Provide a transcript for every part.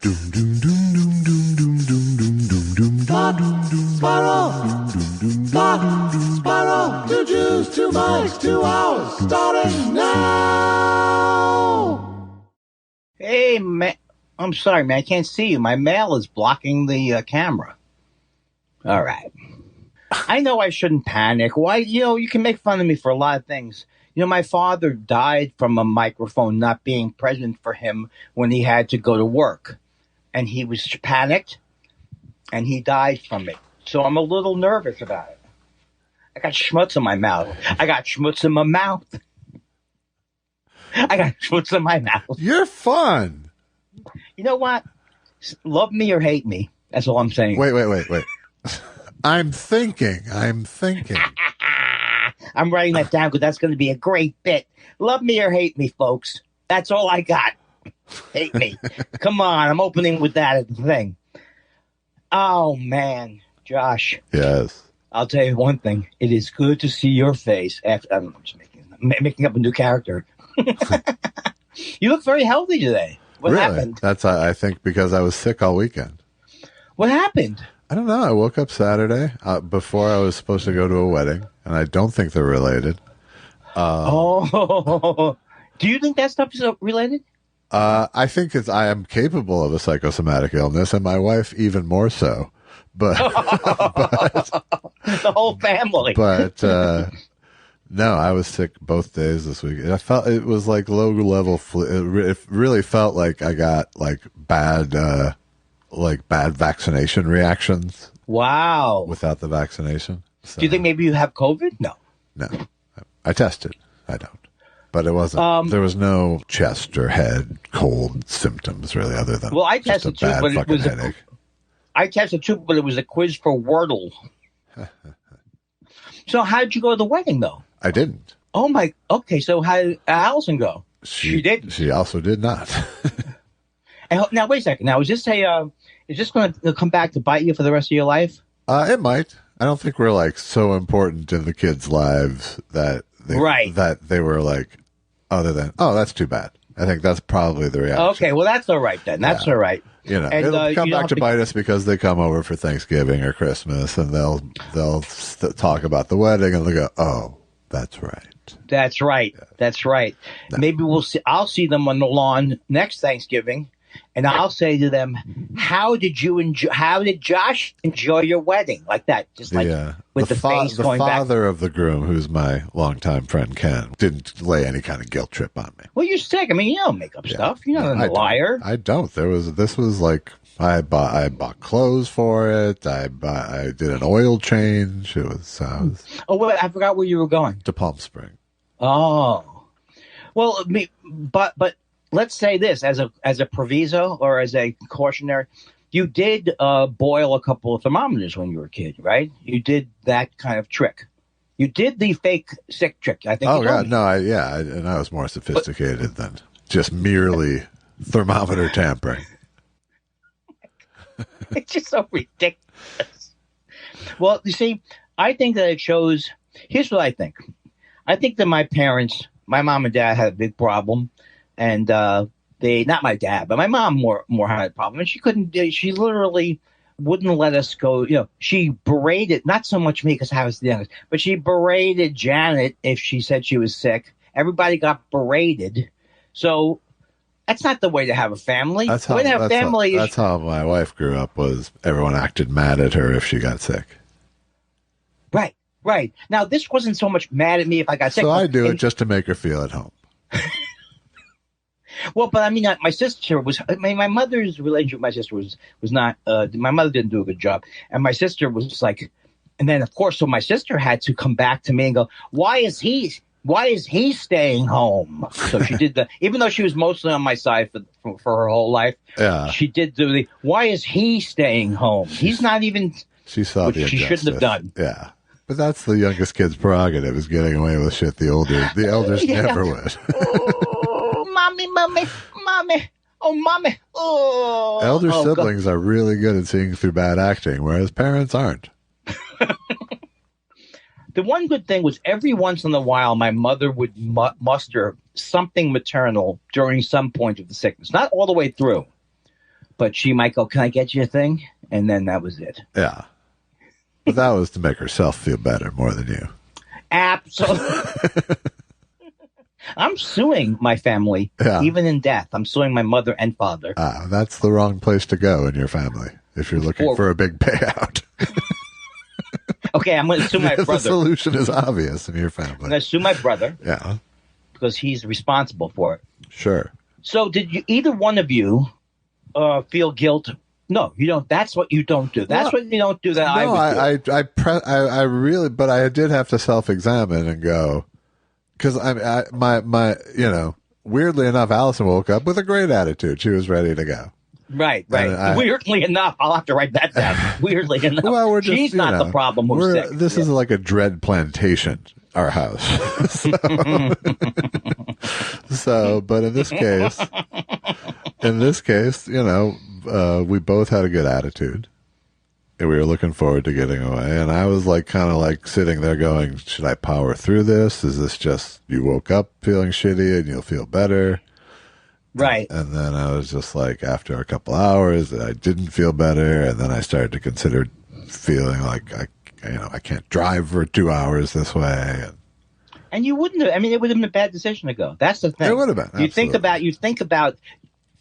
Spiral, 2 Jews, 2 mics, 2 hours, starting now. Hey, man. I'm sorry, man. I can't see you. My mail is blocking the camera. All right. I know I shouldn't panic. Why? You can make fun of me for a lot of things. My father died from a microphone not being present for him when he had to go to work. And he was panicked, and he died from it. So I'm a little nervous about it. I got schmutz in my mouth. I got schmutz in my mouth. You're fun. You know what? Love me or hate me. That's all I'm saying. Wait. I'm thinking. I'm writing that down because that's going to be a great bit. Love me or hate me, folks. That's all I got. Hate me. Come on. I'm opening with that thing. Oh, man. Josh. Yes. I'll tell you one thing. It is good to see your face. I'm just making up a new character. You look very healthy today. What happened? That's, I think, because I was sick all weekend. What happened? I don't know. I woke up Saturday before I was supposed to go to a wedding, and I don't think they're related. Do you think that stuff is related? I think I am capable of a psychosomatic illness, and my wife even more so. But the whole family. But no, I was sick both days this week. I felt it was like low level flu. It really felt like I got bad vaccination reactions. Wow. Without the vaccination. So. Do you think maybe you have COVID? No. I tested. I don't. But it wasn't. There was no chest or head cold symptoms really, other than I tested too, but it was headache. I tested too, but it was a quiz for Wordle. So how did you go to the wedding, though? I didn't. Oh my. Okay, so how did Allison go? She didn't. She also did not. And now wait a second. Now is this going to come back to bite you for the rest of your life? It might. I don't think we're so important in the kids' lives that they were other than that's too bad. I think that's probably the reaction. Okay, well that's all right then. That's all right. And it'll come back to bite us because they come over for Thanksgiving or Christmas and they'll talk about the wedding and they'll go, "Oh, that's right." That's right. Yeah. That's right. No. Maybe we'll see. I'll see them on the lawn next Thanksgiving, and I'll say to them, "How did Josh enjoy your wedding?" Like that, just with the face going back. The father of the groom, who's my longtime friend Ken, didn't lay any kind of guilt trip on me. Well, you're sick. I mean, you don't make up stuff. You're not a liar. I don't. This was I bought clothes for it. I did an oil change. It was. Oh wait, I forgot where you were going. To Palm Springs. Oh, well, but let's say this as a proviso or as a cautionary. You did boil a couple of thermometers when you were a kid, right? You did that kind of trick. You did the fake sick trick. I think. Oh God, no, and I was more sophisticated than just merely thermometer tampering. It's just so ridiculous. Well, you see, I think that it shows. Here's what I think. I think that my mom and dad had a big problem, and they, not my dad, but my mom more had a problem, and she literally wouldn't let us go. She berated, not so much me because I was the youngest, but she berated Janet if she said she was sick. Everybody got berated. So that's not the way to have a family. That's how my wife grew up, was everyone acted mad at her if she got sick. Right. Now, this wasn't so much mad at me if I got sick. So I do it just to make her feel at home. Well, but I mean, my sister was. I mean, my mother's relationship with my sister was not. My mother didn't do a good job, and my sister was like. And then, of course, so my sister had to come back to me and go, "Why is he staying home?" So she did that, even though she was mostly on my side for her whole life. Yeah, she did do the. Why is he staying home? He's not even. She saw the injustice. She shouldn't have done. Yeah. But that's the youngest kid's prerogative, is getting away with shit the elders never would. Oh, mommy. Oh, mommy. Oh. Elder siblings are really good at seeing through bad acting, whereas parents aren't. The one good thing was every once in a while, my mother would muster something maternal during some point of the sickness. Not all the way through. But she might go, "Can I get you a thing?" And then that was it. Yeah. But that was to make herself feel better more than you. Absolutely. I'm suing my family, even in death. I'm suing my mother and father. That's the wrong place to go in your family if you're looking for a big payout. Okay, I'm going to sue my brother. The solution is obvious in your family. I'm going to sue my brother. Yeah. Because he's responsible for it. Sure. So did you, either one of you feel guilt? No, you don't. That's what you don't do. That's what you don't do. That no, I really, but I did have to self-examine and go, because weirdly enough, Allison woke up with a great attitude. She was ready to go. Right. Weirdly enough, I'll have to write that down. Weirdly enough, well, she's not the problem. Who's sick. This is like a dread plantation, our house. But in this case, we both had a good attitude. And we were looking forward to getting away. And I was kind of sitting there going, should I power through this? Is this just you woke up feeling shitty and you'll feel better? Right. And then I was just after a couple hours, I didn't feel better. And then I started to consider feeling like I can't drive for 2 hours this way. And you wouldn't have, it would have been a bad decision to go. That's the thing. It would have been. Absolutely. You think about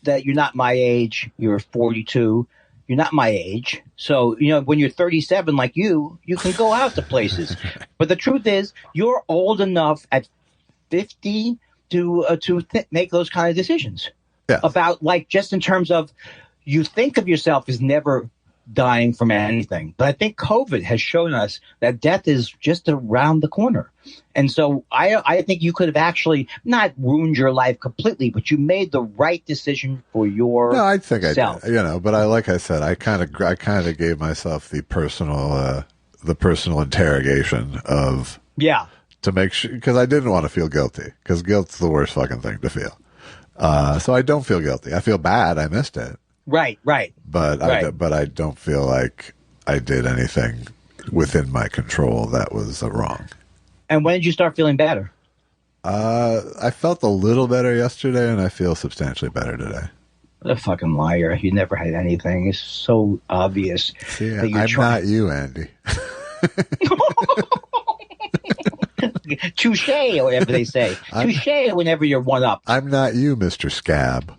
that you're not my age, you're 42. You're not my age. So, when you're 37 like you can go out to places. But the truth is, you're old enough at 50 to make those kind of decisions. Yeah. About, just in terms of, you think of yourself as never dying from anything. But I think COVID has shown us that death is just around the corner. And so I think you could have actually not ruined your life completely, but you made the right decision for yourself. No, I think I did. But like I said, I kind of gave myself the personal interrogation of to make sure, because I didn't want to feel guilty, because guilt's the worst fucking thing to feel. So I don't feel guilty. I feel bad. I missed it. Right. But I don't feel like I did anything within my control that was wrong. And when did you start feeling better? I felt a little better yesterday, and I feel substantially better today. What a fucking liar. You never had anything. It's so obvious. See, that you're not you, Andy. Touche, or whatever they say. Touche whenever you're one up. I'm not you, Mr. Scab.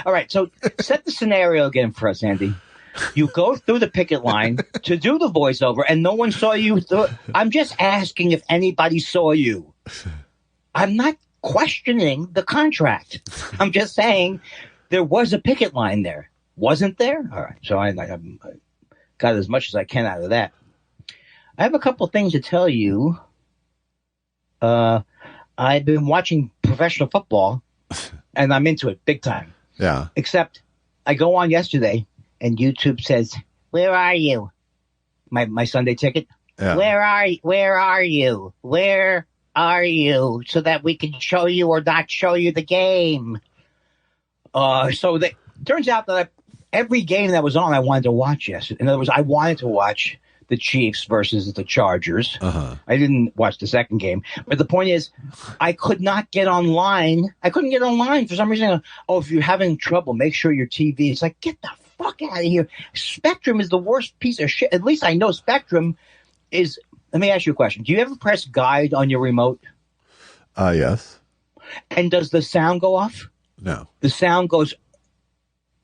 All right, so set the scenario again for us, Andy. You go through the picket line to do the voiceover, and no one saw you. I'm just asking if anybody saw you. I'm not questioning the contract. I'm just saying there was a picket line there. Wasn't there? All right, so I got as much as I can out of that. I have a couple things to tell you. I've been watching professional football, and I'm into it big time. Yeah. Except I go on yesterday, and YouTube says, "Where are you?" My Sunday ticket. Yeah. Where are you? Where are you? So that we can show you or not show you the game. So turns out that every game that was on, I wanted to watch yesterday. In other words, I wanted to watch the Chiefs versus the Chargers. Uh-huh. I didn't watch the second game. But the point is, I could not get online. I couldn't get online for some reason. Oh, if you're having trouble, make sure your TV. It's like, get the fuck out of here. Spectrum is the worst piece of shit. At least I know Spectrum is. Let me ask you a question. Do you ever press guide on your remote? Yes. And does the sound go off? No. The sound goes.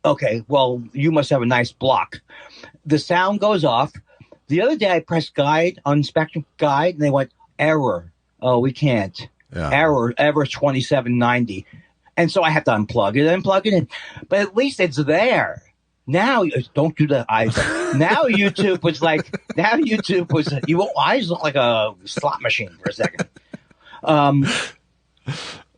Okay, well, you must have a nice block. The sound goes off. The other day I pressed guide on Spectrum guide, and they went, error. Oh, we can't. Yeah. Error 2790. And so I have to unplug it and plug it in. But at least it's there. Now, don't do that either. Now YouTube was your eyes look like a slot machine for a second.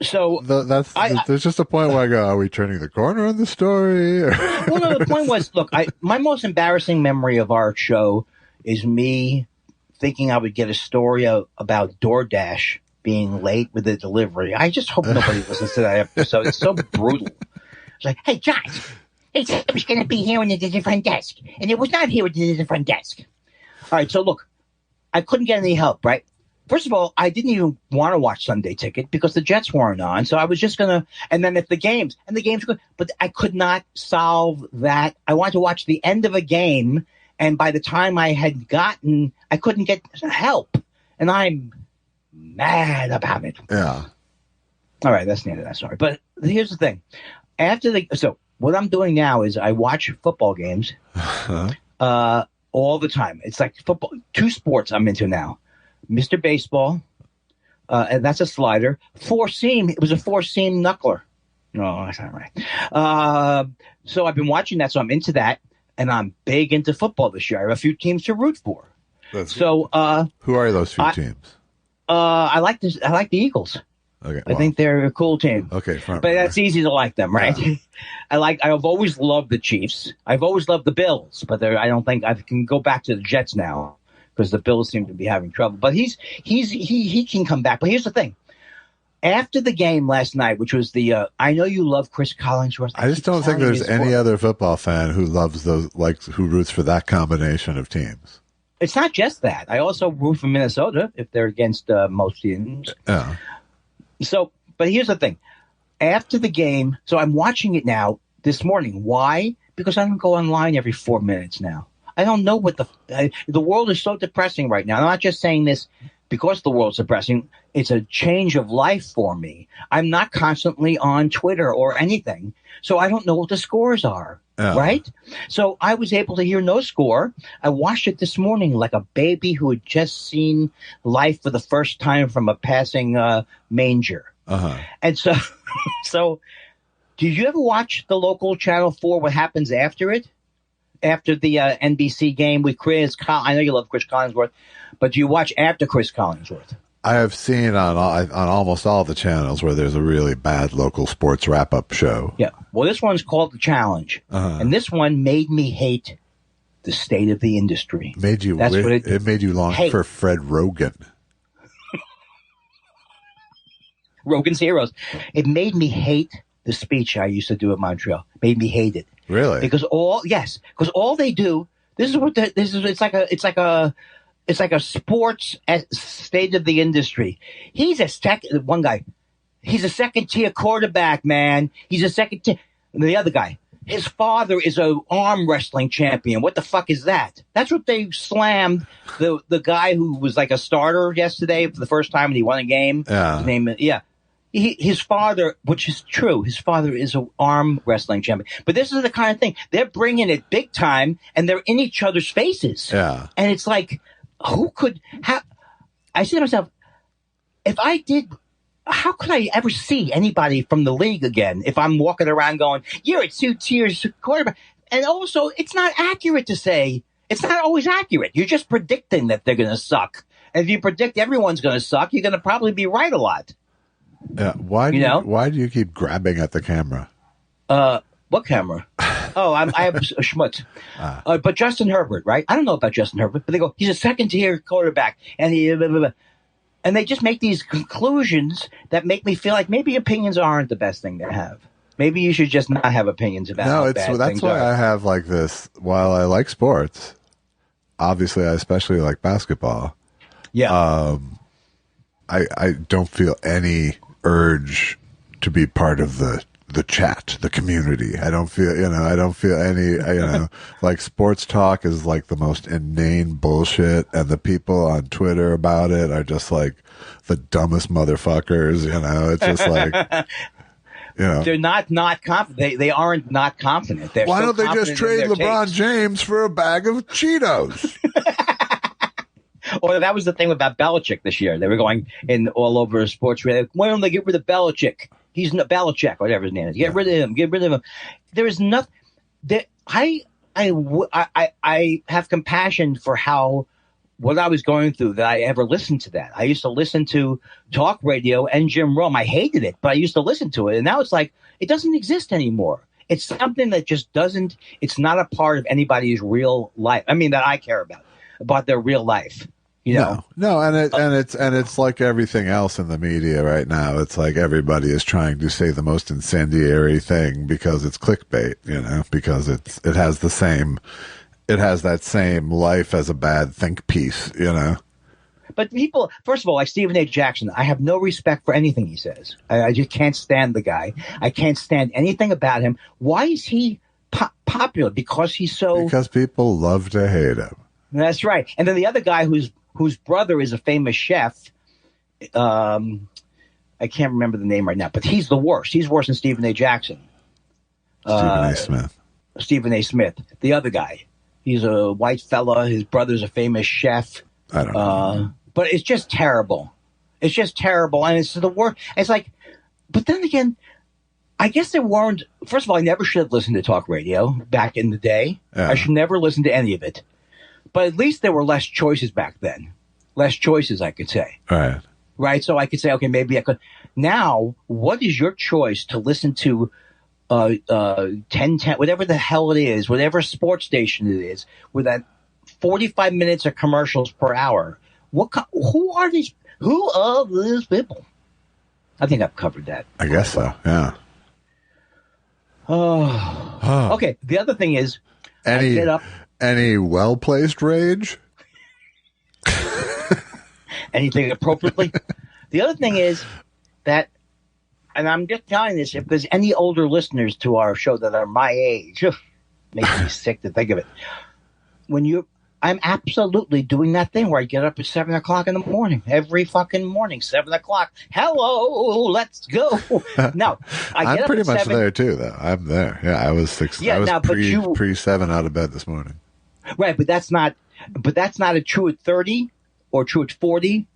So there's just a point where I go, are we turning the corner on the story? Well, no, the point was, look, my most embarrassing memory of our show is me thinking I would get a story about DoorDash being late with the delivery. I just hope nobody listens to that episode. It's so brutal. It's like, hey, John, it said it was going to be here when it did the front desk, and it was not here when it did the front desk. All right, so look, I couldn't get any help, right? First of all, I didn't even want to watch Sunday Ticket because the Jets weren't on. So I was just going to, and then if the games were good, but I could not solve that. I wanted to watch the end of a game. And by the time I couldn't get help. And I'm mad about it. Yeah. All right. That's the end of that story. But here's the thing. So what I'm doing now is I watch football games all the time. It's like football, 2 sports I'm into now. Mr. Baseball, and that's a slider. 4-seam. It was a 4-seam knuckler. No, that's not right. So I've been watching that, so I'm into that, and I'm big into football this year. I have a few teams to root for. Who are those few teams? I like the Eagles. Okay, I think they're a cool team. Okay, but that's easy to like them, right? Yeah. I've always loved the Chiefs. I've always loved the Bills, but I don't think I can go back to the Jets now. Because the Bills seem to be having trouble, but he can come back. But here's the thing: after the game last night, which was I know you love Chris Collinsworth. I just don't think there's any other football fan who loves who roots for that combination of teams. It's not just that. I also root for Minnesota if they're against most teams. Yeah. So, but here's the thing: after the game, so I'm watching it now this morning. Why? Because I don't go online every 4 minutes now. I don't know what the world is so depressing right now. I'm not just saying this because the world's depressing. It's a change of life for me. I'm not constantly on Twitter or anything, so I don't know what the scores are, right? So I was able to hear no score. I watched it this morning like a baby who had just seen life for the first time from a passing manger. And so did you ever watch the local Channel 4, what happens after it? After the NBC game with Chris I know you love Chris Collinsworth, but do you watch after Chris Collinsworth? I have seen on almost all the channels where there's a really bad local sports wrap-up show. Yeah. Well, this one's called The Challenge. And this one made me hate the state of the industry. It made you long for Fred Rogen. Rogan's Heroes. It made me hate the speech I used to do at Montreal. It made me hate it. Really? Because all they do. It's like a sports state of the industry. He's one guy. He's a second tier quarterback, man. He's a second tier. The other guy, his father is a arm wrestling champion. What the fuck is that? That's what they slammed the guy who was like a starter yesterday for the first time and he won a game. Yeah. His name, his father, which is true, his father is an arm wrestling champion. But this is the kind of thing. They're bringing it big time, and they're in each other's faces. Yeah. And it's like, who could have... I say to myself, how could I ever see anybody from the league again if I'm walking around going, you're a 2-tier quarterback? And also, it's not accurate to say... It's not always accurate. You're just predicting that they're going to suck. And if you predict everyone's going to suck, you're going to probably be right a lot. Yeah. Why do you keep grabbing at the camera? What camera? Oh, I have a schmutz. But Justin Herbert, right? I don't know about Justin Herbert, but they go, he's a second-tier quarterback, and and they just make these conclusions that make me feel like maybe opinions aren't the best thing to have. Maybe you should just not have opinions about. No, that's why I have like this. While I like sports, obviously, I especially like basketball. Yeah. I don't feel any urge to be part of the chat, the community. I don't feel any, like sports talk is like the most inane bullshit. And the people on Twitter about it are just like the dumbest motherfuckers, it's just like, they're not confident. They aren't not confident. Why don't they just trade LeBron James for a bag of Cheetos? Or that was the thing about Belichick this year. They were going in all over sports. Why don't they get rid of Belichick? He's not Belichick, whatever his name is. Get rid of him. Get rid of him. There is nothing. I have compassion for what I was going through that I ever listened to that. I used to listen to talk radio and Jim Rome. I hated it, but I used to listen to it. And now it's like it doesn't exist anymore. It's something that just doesn't. It's not a part of anybody's real life. I mean, that I care about their real life. No, and it's like everything else in the media right now. It's like everybody is trying to say the most incendiary thing because it's clickbait, because it has that same life as a bad think piece, But But people, first of all, like Stephen A. Jackson, I have no respect for anything he says. I just can't stand the guy. I can't stand anything about him. Why is he popular? Because he's so... Because people love to hate him. That's right. And then the other guy whose brother is a famous chef, I can't remember the name right now, but he's the worst. He's worse than Stephen A. Jackson. Stephen A. Smith, the other guy. He's a white fella. His brother's a famous chef. I don't know. But it's just terrible. It's just terrible. And it's the worst. It's like, but then again, I guess there weren't, first of all, I never should have listened to talk radio back in the day. Yeah. I should never listen to any of it. But at least there were less choices back then. Less choices, I could say. Right. Right? So I could say, okay, maybe I could. Now, what is your choice to listen to 1010, whatever the hell it is, whatever sports station it is, with that 45 minutes of commercials per hour? Who are these people? I think I've covered that. I guess so, yeah. Oh. Okay, the other thing is, any well-placed rage? Anything appropriately? The other thing is that, and I'm just telling this, if there's any older listeners to our show that are my age, makes me sick to think of it. I'm absolutely doing that thing where I get up at 7 o'clock in the morning, every fucking morning, 7 o'clock. Hello, let's go. No, I'm pretty much there too, though. I'm there. Yeah, I was 6. Yeah, I was pre 7 out of bed this morning. Right, but that's not a true at 30 or true at 40,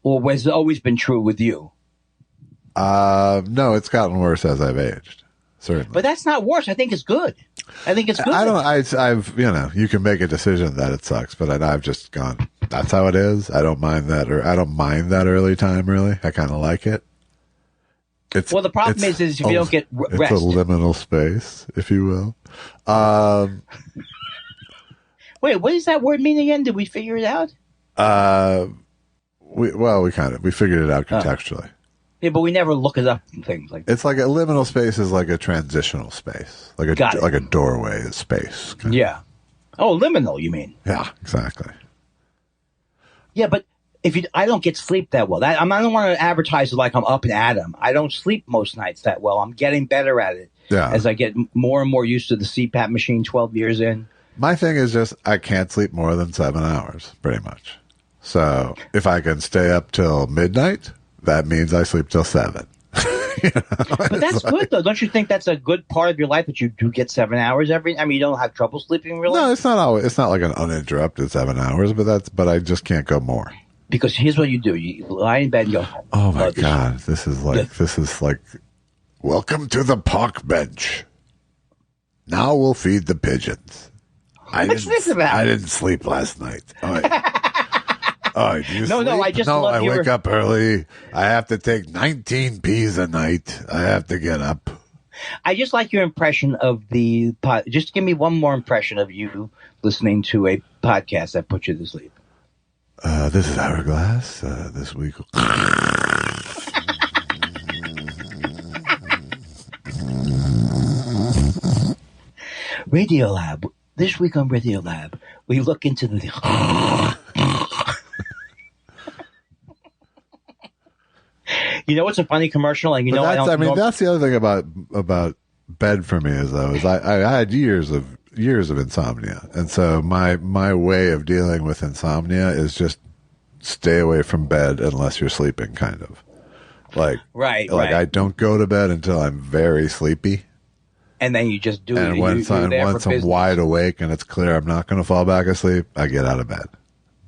or has it always been true with you? No, it's gotten worse as I've aged. Certainly. But that's not worse. I think it's good. I've you can make a decision that it sucks, but I've just gone, that's how it is. I don't mind that, or I don't mind that early time, really. I kind of like it. Well, the problem is if you don't get rest. It's a liminal space, if you will. Wait, what does that word mean again? Did we figure it out? We figured it out contextually. Yeah, but we never look it up and things like that. It's like a liminal space is like a transitional space, like a doorway space. Yeah. Oh, liminal, you mean? Yeah, exactly. Yeah, but I don't get sleep that well. I don't want to advertise it like I'm up and at 'em. I don't sleep most nights that well. I'm getting better at it as I get more and more used to the CPAP machine 12 years in. My thing is just I can't sleep more than 7 hours, pretty much. So if I can stay up till midnight, that means I sleep till 7. But that's good, though. Don't you think that's a good part of your life that you do get 7 hours you don't have trouble sleeping, really? No, it's not like an uninterrupted 7 hours, but I just can't go more. Because here's what you do: you lie in bed and go, "Oh my God, this is like, welcome to the park bench. Now we'll feed the pigeons." I didn't sleep last night. Oh, do you sleep? No, I wake up early. I have to take 19 P's a night. I have to get up. I just like your impression of the pod. Just give me one more impression of you listening to a podcast that puts you to sleep. This is Hourglass. This week. Radiolab. This week on Radiolab, we look into the... You know what's a funny commercial? And that's the other thing about bed for me is I had years of insomnia, and so my way of dealing with insomnia is just stay away from bed unless you're sleeping, kind of like right. I don't go to bed until I'm very sleepy. And then you just do it. And once I'm wide awake and it's clear I'm not going to fall back asleep, I get out of bed.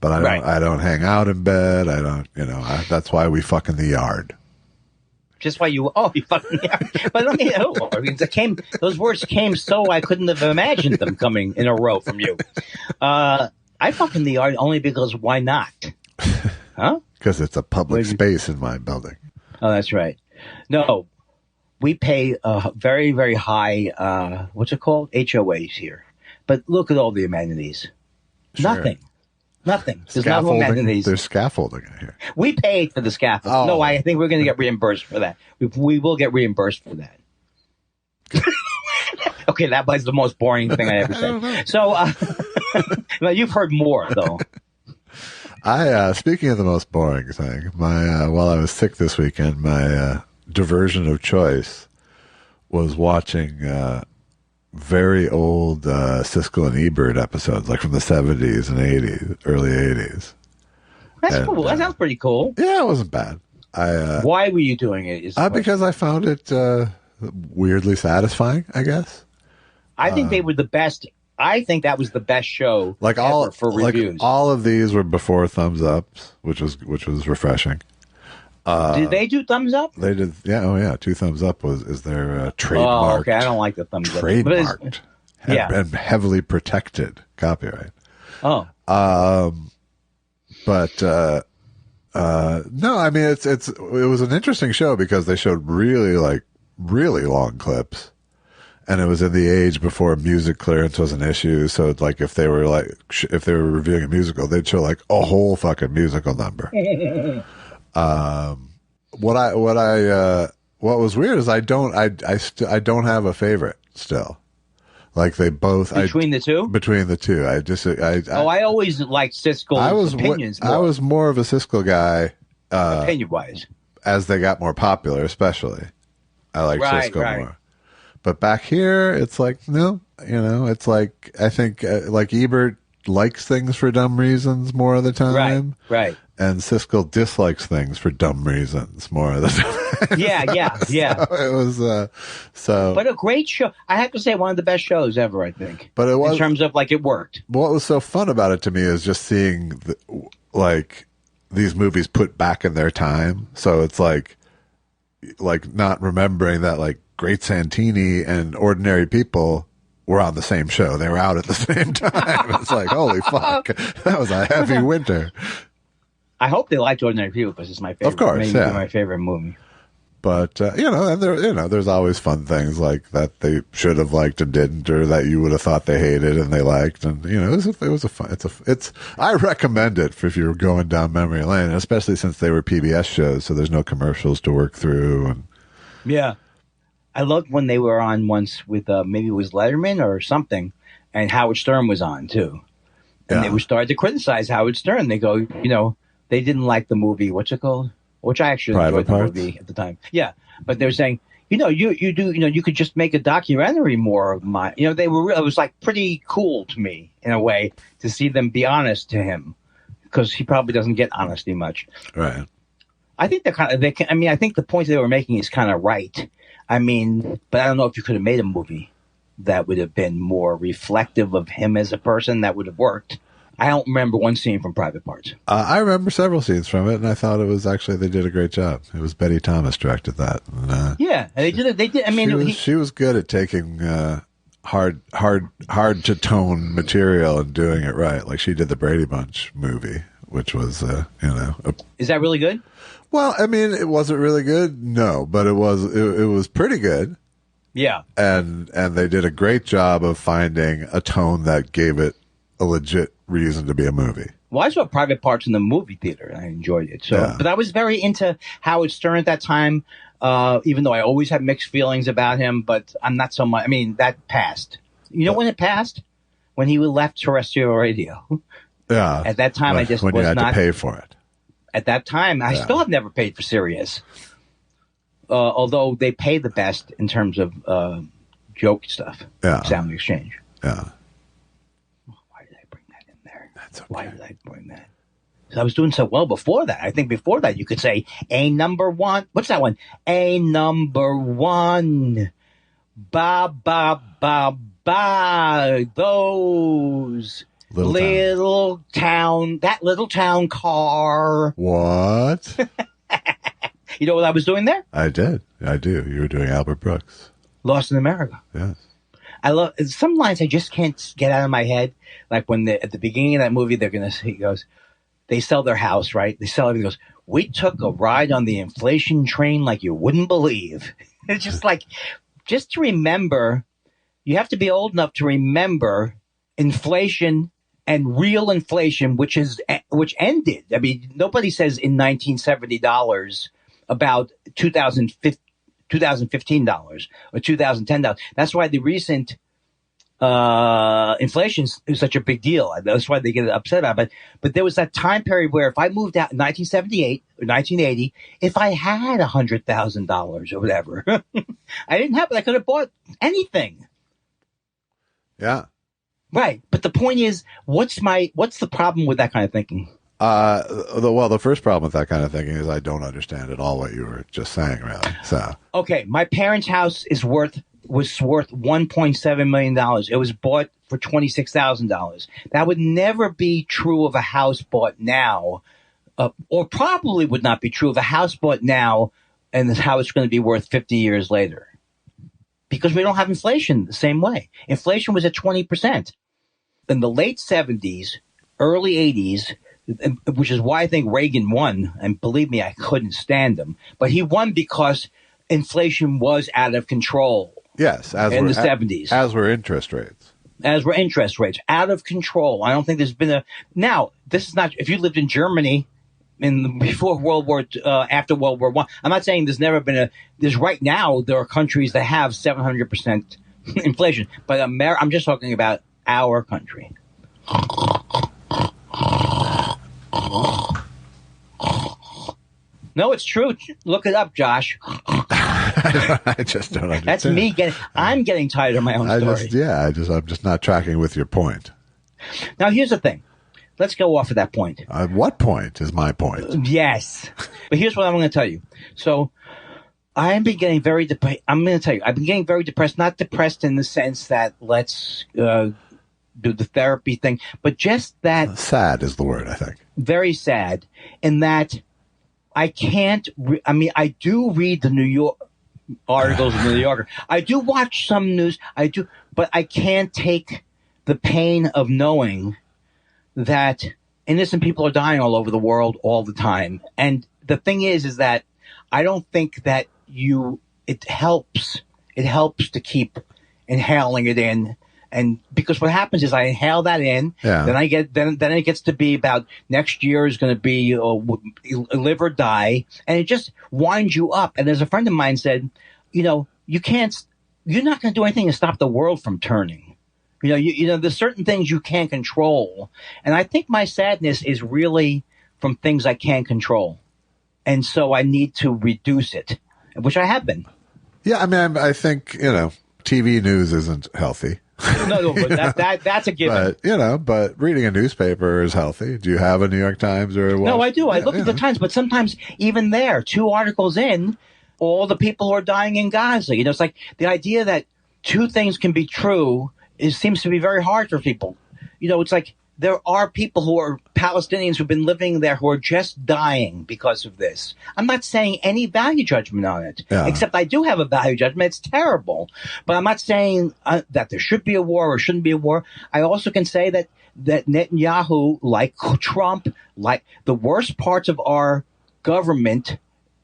But I don't hang out in bed. I don't, that's why we fuck in the yard. Just why you fucking yard. But those words came so I couldn't have imagined them coming in a row from you. I fuck in the yard only because why not? Huh? Because it's a public space in my building. Oh, that's right. No. We pay a very, very high, what's it called? HOAs here. But look at all the amenities. Sure. Nothing. There's no amenities. There's scaffolding here. We paid for the scaffold. Oh. No, I think we're going to get reimbursed for that. We will get reimbursed for that. Okay, that was the most boring thing I ever said. So, you've heard more, though. Speaking of the most boring thing, while I was sick this weekend, my diversion of choice was watching very old Siskel and Ebert episodes, like from the 70s and 80s, early 80s. That's cool. That sounds pretty cool. Yeah, it wasn't bad. Why were you doing it? Because I found it weirdly satisfying, I guess. I think they were the best. I think that was the best show ever for reviews. All of these were before Thumbs Ups, which was refreshing. Did they do Thumbs Up? They did. Yeah. Oh, yeah. 2 thumbs up is their trademark. Oh, okay. I don't like the Thumbs Up. Trademarked. And heavily protected copyright. Oh. But no, I mean it was an interesting show because they showed really long clips, and it was in the age before music clearance was an issue. So it's like if they were reviewing a musical, they'd show like a whole fucking musical number. What was weird is I don't have a favorite still. Like they both between the two. I always liked Siskel's opinions. I was more of a Siskel guy, opinion wise, as they got more popular. Especially, I like Siskel more. But back here, it's like no, it's like I think like Ebert likes things for dumb reasons more of the time, right. And Siskel dislikes things for dumb reasons more of the time. Yeah. So it was But a great show. I have to say, one of the best shows ever, I think. But it was, in terms of like it worked. What was so fun about it to me is just seeing these movies put back in their time. So it's like not remembering that like Great Santini and Ordinary People were on the same show. They were out at the same time. It's like, holy fuck, that was a heavy winter. I hope they liked Ordinary People because it's my favorite. Of course, my favorite movie. But and there's always fun things like that they should have liked and didn't, or that you would have thought they hated and they liked, and I recommend it if you're going down memory lane, especially since they were PBS shows, so there's no commercials to work through. And yeah, I loved when they were on once with maybe it was Letterman or something, and Howard Stern was on too, and they were starting to criticize Howard Stern. They go, they didn't like the movie. What's it called? Which I actually enjoyed the movie at the time. Yeah, but they're saying, you could just make a documentary more of my. It was like pretty cool to me in a way to see them be honest to him, because he probably doesn't get honesty much. Right. I think I think the point they were making is kind of right. I mean, but I don't know if you could have made a movie that would have been more reflective of him as a person that would have worked. I don't remember one scene from Private Parts. I remember several scenes from it, and I thought they did a great job. It was Betty Thomas directed that. And, yeah, and they did. I mean, she was good at taking hard to tone material and doing it right. Like she did the Brady Bunch movie, which was is that really good? Well, I mean, it wasn't really good, no, but it was pretty good. Yeah, and they did a great job of finding a tone that gave it a legit reason to be a movie. Well, I saw Private Parts in the movie theater, and I enjoyed it. So, yeah. But I was very into Howard Stern at that time, even though I always had mixed feelings about him. But I'm not so much. I mean, that passed. When it passed? When he left terrestrial radio. Yeah. At that time, I just when was you had not to pay for it. At that time, I still have never paid for Sirius, although they pay the best in terms of joke stuff. Yeah. Sound exchange. Yeah. Okay. Why did I bring that? I was doing so well before that. I think before that you could say a number one. What's that one? A number one. Ba ba ba ba. Those little town. That little town car. What? You know what I was doing there? I did. I do. You were doing Albert Brooks. Lost in America. Yes. I love some lines I just can't get out of my head. Like when at the beginning of that movie, he goes, they sell their house, right? They sell everything. He goes, we took a ride on the inflation train like you wouldn't believe. It's just like, just to remember, you have to be old enough to remember inflation and real inflation, which ended. I mean, nobody says in $1970 about $2015 or $2010. That's why the recent inflation is such a big deal. That's why they get upset about it. But there was that time period where if I moved out in 1978 or 1980, if I had $100,000 or whatever, I didn't have it. I could have bought anything. Yeah. Right. But the point is, what's the problem with that kind of thinking? The first problem with that kind of thinking is I don't understand at all what you were just saying, really. So, okay, my parents' house was worth $1.7 million. It was bought for $26,000. That would never be true of a house bought now, or probably would not be true of a house bought now and how it's going to be worth 50 years later. Because we don't have inflation the same way. Inflation was at 20%. In the late 70s, early 80s, which is why I think Reagan won. And believe me, I couldn't stand him. But he won because inflation was out of control. Yes, in the 70s. As were interest rates. As were interest rates. Out of control. I don't think there's been Now, this is not... If you lived in Germany after World War I, I'm not saying there's never been there's right now, there are countries that have 700% inflation. But I'm just talking about our country. No, it's true. Look it up, Josh. I just don't understand. That's me I'm getting tired of my own story. I'm just not tracking with your point. Now, here's the thing. Let's go off of that point. What point is my point? Yes. But here's what I'm going to tell you. So I've been getting very depressed. I'm going to tell you, I've been getting very depressed, not depressed in the sense that let's do the therapy thing, but just that. Sad is the word, I think. Very sad in that I can't, I do read the New York articles in the New Yorker. I do watch some news. But I can't take the pain of knowing that innocent people are dying all over the world all the time. And the thing is that I don't think that it helps to keep inhaling it in. And because what happens is I inhale that in, then then it gets to be about next year is going to be live or die. And it just winds you up. And as a friend of mine said, you're not going to do anything to stop the world from turning. There's certain things you can't control. And I think my sadness is really from things I can't control. And so I need to reduce it, which I have been. Yeah. I think, TV news isn't healthy. No, but that's a given. But reading a newspaper is healthy. Do you have a New York Times or what? No, I do. I look at the Times, but sometimes even there, 2 articles in, all the people who are dying in Gaza. It's like the idea that 2 things can be true seems to be very hard for people. It's like there are people who are Palestinians who've been living there who are just dying because of this. I'm not saying any value judgment on it, except I do have a value judgment. It's terrible. But I'm not saying that there should be a war or shouldn't be a war. I also can say that Netanyahu, like Trump, like the worst parts of our government,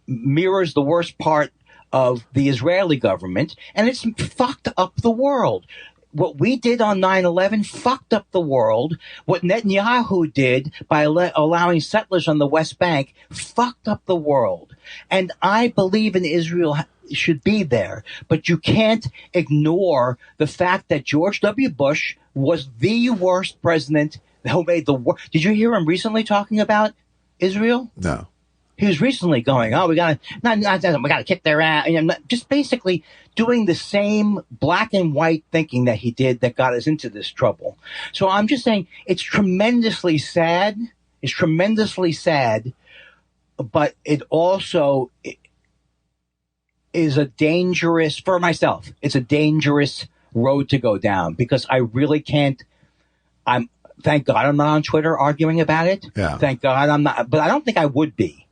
mirrors the worst part of the Israeli government, and it's fucked up the world. What we did on 9/11 fucked up the world. What Netanyahu did by allowing settlers on the West Bank fucked up the world. And I believe in Israel should be there. But you can't ignore the fact that George W. Bush was the worst president who made the war. Did you hear him recently talking about Israel? No. He was recently going, we got to kick their ass. Just basically doing the same black and white thinking that he did that got us into this trouble. So I'm just saying it's tremendously sad. It's tremendously sad, but it also is a dangerous, for myself, it's a dangerous road to go down because I really can't, thank God I'm not on Twitter arguing about it. Yeah. Thank God I'm not, but I don't think I would be.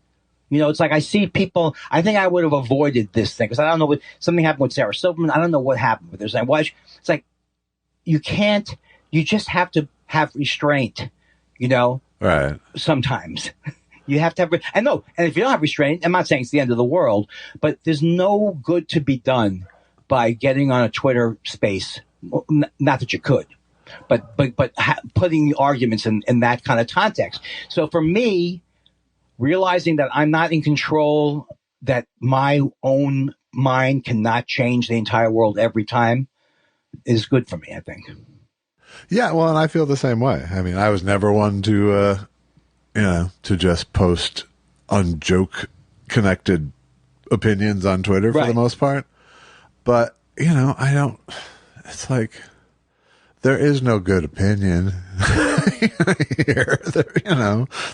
It's like I see people, I think I would have avoided this thing because I don't know something happened with Sarah Silverman. I don't know what happened with her. It's like, you just have to have restraint, Right. Sometimes. You have to have, I know. And if you don't have restraint, I'm not saying it's the end of the world, but there's no good to be done by getting on a Twitter space. Not that you could, but putting the arguments in that kind of context. So for me, realizing that I'm not in control, that my own mind cannot change the entire world every time, is good for me, I think. Yeah, well, and I feel the same way. I mean, I was never one to, to just post unjoke connected opinions on Twitter for the most part. But, I don't, it's like, there is no good opinion here.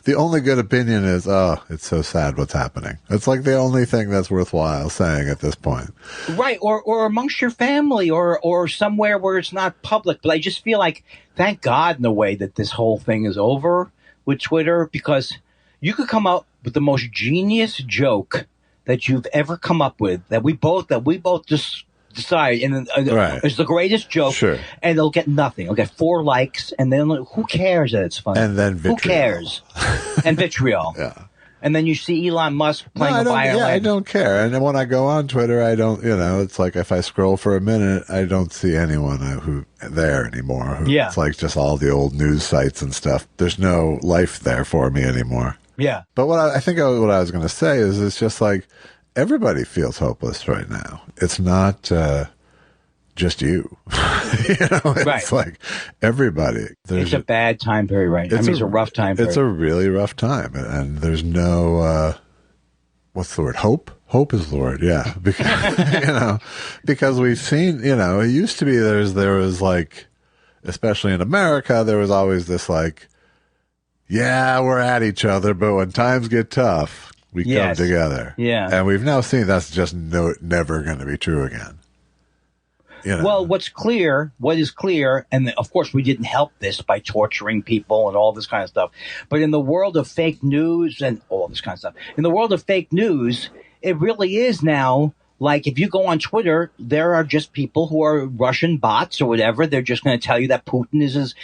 The only good opinion is, oh, it's so sad what's happening. It's like the only thing that's worthwhile saying at this point. Right. Or amongst your family or somewhere where it's not public. But I just feel like, thank God in a way that this whole thing is over with Twitter, because you could come up with the most genius joke that you've ever come up with that we both just decide and it's the greatest joke, and it'll get nothing. It'll get 4 likes, and then who cares that it's funny? And then vitriol. Who cares? And vitriol. Yeah. And then you see Elon Musk playing a violin. Yeah, I don't care. And then when I go on Twitter, I don't. It's like if I scroll for a minute, I don't see anyone who there anymore. It's like just all the old news sites and stuff. There's no life there for me anymore. Yeah. But what I was going to say is, it's just like, everybody feels hopeless right now. It's not just you. It's like everybody. It's a bad time period right now. It's a rough time period. It's a really rough time. And there's no, what's the word? Hope? Hope is the word, yeah. Because, because we've seen, it used to be there was like, especially in America, there was always this like, yeah, we're at each other, but when times get tough, we come together. Yeah. And we've now seen that's just never going to be true again. Well, what is clear, and of course we didn't help this by torturing people and all this kind of stuff, but in the world of fake news and all this kind of stuff, in the world of fake news, it really is now, like, if you go on Twitter, there are just people who are Russian bots or whatever. They're just going to tell you that Putin is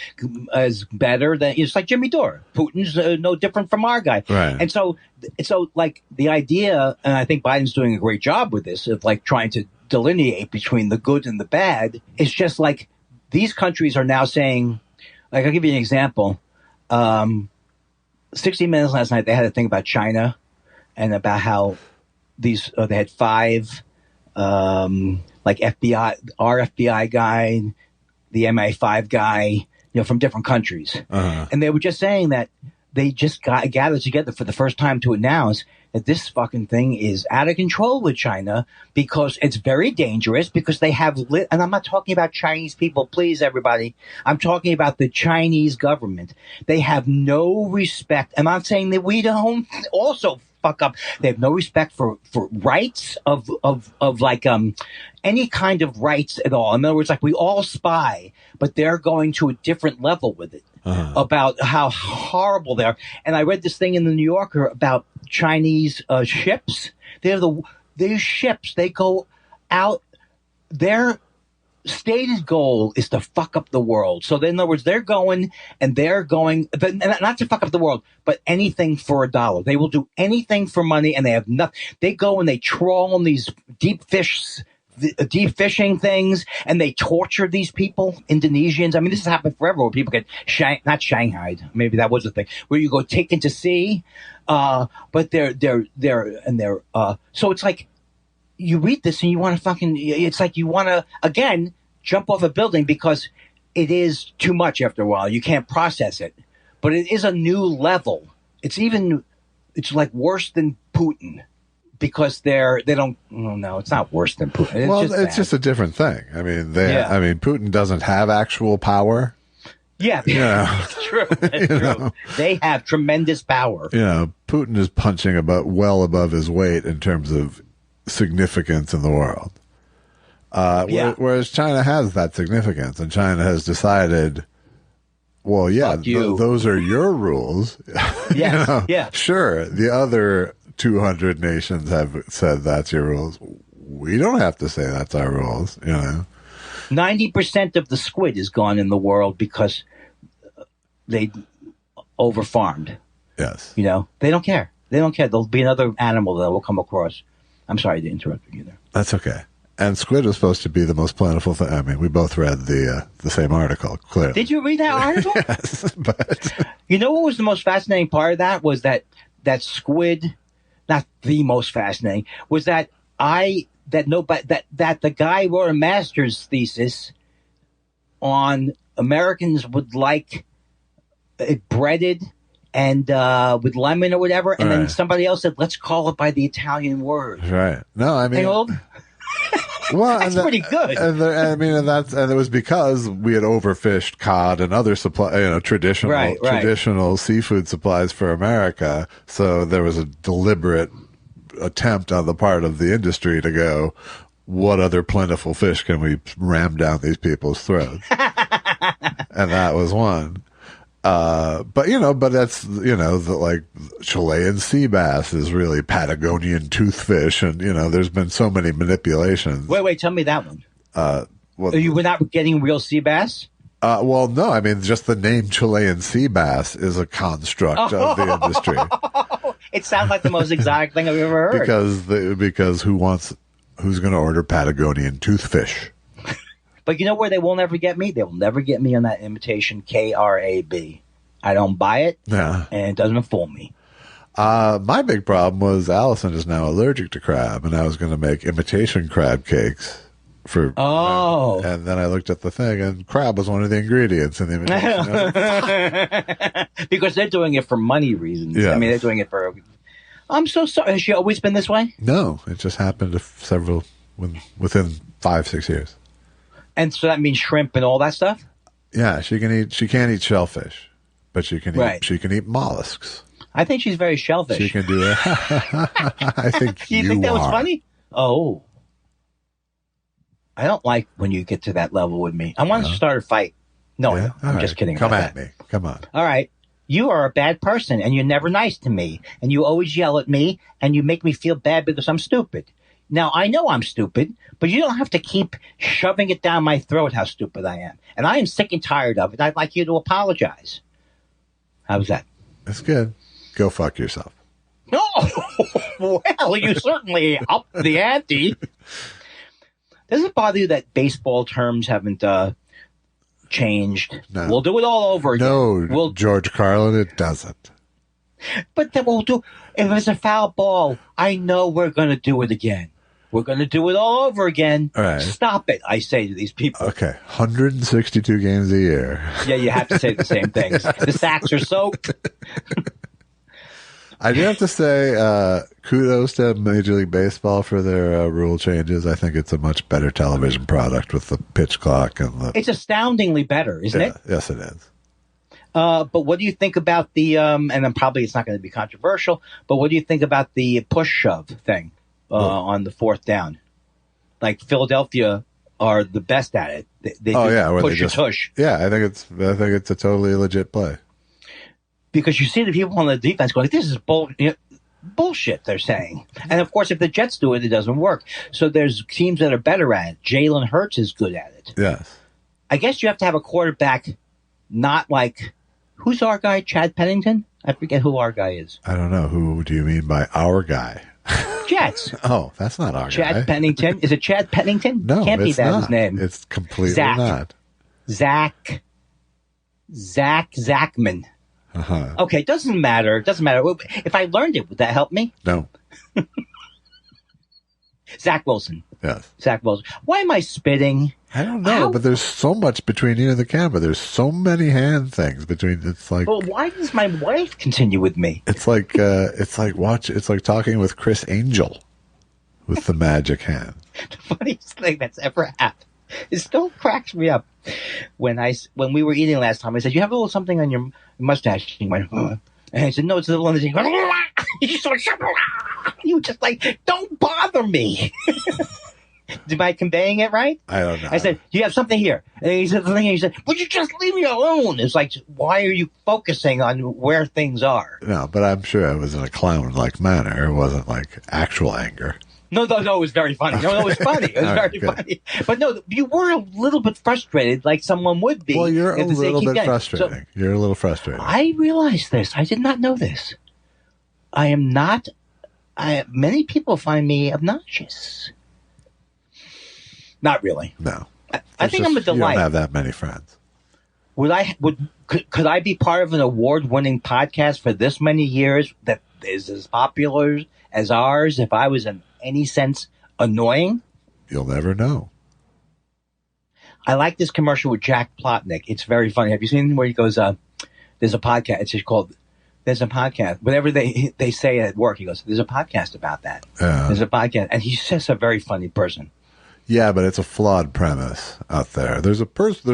as better than, it's like Jimmy Dore. Putin's no different from our guy. Right. And so like the idea, and I think Biden's doing a great job with this, of like trying to delineate between the good and the bad. It's just like these countries are now saying, like, I'll give you an example. 60 Minutes last night, they had a thing about China and about how they had 5 like our FBI guy, the MI5 guy, from different countries. And they were just saying that they just gathered together for the first time to announce that this fucking thing is out of control with China, because it's very dangerous, because they have and I'm not talking about Chinese people, please, everybody. I'm talking about the Chinese government. They have no respect. I'm not saying that we don't also fuck up. They have no respect for rights of like any kind of rights at all. In other words, like, we all spy, but they're going to a different level with it. About how horrible they are. And I read this thing in the New Yorker about Chinese ships. These ships, they go out, their stated goal is to fuck up the world. So in other words, they're going, not to fuck up the world, but anything for $1. They will do anything for money, and they have nothing. They go and they trawl on these deep fishing things, and they torture these people, Indonesians. I mean, this has happened forever, where people get not shanghaied. Maybe that was the thing, where you go taken to sea. But they're so it's like, you read this and you want to it's like you want to, again, jump off a building, because it is too much after a while. You can't process it, but it is a new level. It's like worse than Putin. Because it's not worse than Putin. It's just a different thing. I mean, Putin doesn't have actual power. Yeah, it's true. It's true. They have tremendous power. Putin is punching well above his weight in terms of significance in the world. Whereas China has that significance, and China has decided, well, those are your rules. Yeah. Sure, the other 200 nations have said that's your rules. We don't have to say that's our rules, 90% of the squid is gone in the world because they overfarmed. Yes. They don't care. There'll be another animal that will come across. I'm sorry to interrupt you there. That's okay. And squid was supposed to be the most plentiful thing. I mean, we both read the same article, clearly. Did you read that article? Yes, but... what was the most fascinating part of that was that squid... Not the most fascinating, was that the guy wrote a master's thesis on Americans would like it breaded and with lemon or whatever, and then somebody else said, let's call it by the Italian word. Right. No, I mean... Well, that's pretty good. And it was because we had overfished cod and other traditional seafood supplies for America. So there was a deliberate attempt on the part of the industry to go, what other plentiful fish can we ram down these people's throats? And that was one. But that's, like Chilean sea bass is really Patagonian toothfish. And, there's been so many manipulations. Wait, tell me that one. You were not getting real sea bass? Well, no, I mean, just the name Chilean sea bass is a construct of the industry. It sounds like the most exotic thing I've ever heard. Because who's going to order Patagonian toothfish? But you know where they will never get me? They will never get me on that imitation KRAB. I don't buy it, and it doesn't fool me. My big problem was Allison is now allergic to crab, and I was going to make imitation crab cakes for. Oh. And then I looked at the thing, and crab was one of the ingredients in the imitation. Because they're doing it for money reasons. Yeah. I mean, they're doing it for. I'm so sorry. Has she always been this way? No, it just happened within 5-6 years. And so that means shrimp and all that stuff? Yeah, she can't eat shellfish, but she can eat mollusks. I think she's very shellfish. She can do it. I think you think that was funny? Oh. I don't like when you get to that level with me. I want to start a fight. No, I'm just kidding. Come at me. Come on. All right. You are a bad person and you're never nice to me and you always yell at me and you make me feel bad because I'm stupid. Now, I know I'm stupid, but you don't have to keep shoving it down my throat how stupid I am. And I am sick and tired of it. I'd like you to apologize. How's that? That's good. Go fuck yourself. No! Well, you certainly upped the ante. Does it bother you that baseball terms haven't changed? No. We'll do it all over again. No, George Carlin, it doesn't. But then we'll do... If it's a foul ball, I know we're going to do it again. We're going to do it all over again. All right. Stop it, I say to these people. Okay, 162 games a year. Yeah, you have to say the same things. The sacks are soaked. I do have to say, kudos to Major League Baseball for their rule changes. I think it's a much better television product with the pitch clock and the. It's astoundingly better, isn't it? Yes, it is. But what do you think about the? And then probably it's not going to be controversial. But what do you think about the push shove thing on the fourth down? Like Philadelphia are the best at it. They push or tush. Yeah, I think it's a totally legit play. Because you see the people on the defense going, this is bullshit, they're saying. And, of course, if the Jets do it, it doesn't work. So there's teams that are better at it. Jalen Hurts is good at it. Yes. I guess you have to have a quarterback not like, who's our guy, Chad Pennington? I forget who our guy is. I don't know. Who do you mean by our guy? Jets. Oh, that's not our guy. Chad Pennington. Is it Chad Pennington? No, Can't be that not. His name. It's completely not. Zachman. Uh-huh. Okay, doesn't matter. If I learned it, would that help me? No. Zach Wilson. Yes. Zach Wilson. Why am I spitting? I don't know, but there's so much between you and the camera. There's so many hand things between. It's like. Well, why does my wife continue with me? It's like It's like talking with Chris Angel, with the magic hand. The funniest thing that's ever happened. It still cracks me up. When we were eating last time, I said, "You have a little something on your mustache." He went, and I said, "No, it's a little on the." You were just like, "Don't bother me." Am I conveying it right? I don't know. I said, "Do you have something here?" And he said, "Would you just leave me alone?" It's like, why are you focusing on where things are? No, but I'm sure it was in a clown-like manner. It wasn't like actual anger. No, it was very funny. No, it was funny. It was very funny. But no, you were a little bit frustrated, like someone would be. Well, you're a little bit frustrating. So, you're a little frustrating. I realize this. I did not know this. I am not. Many people find me obnoxious. Not really. No. I think I'm a delight. You don't have that many friends. Could I be part of an award-winning podcast for this many years that is as popular as ours if I was in any sense annoying? You'll never know. I like this commercial with Jack Plotnick. It's very funny. Have you seen where he goes, there's a podcast. It's just called, there's a podcast. Whatever they say at work, he goes, there's a podcast about that. There's a podcast. And he's just a very funny person. Yeah, but it's a flawed premise out there. There's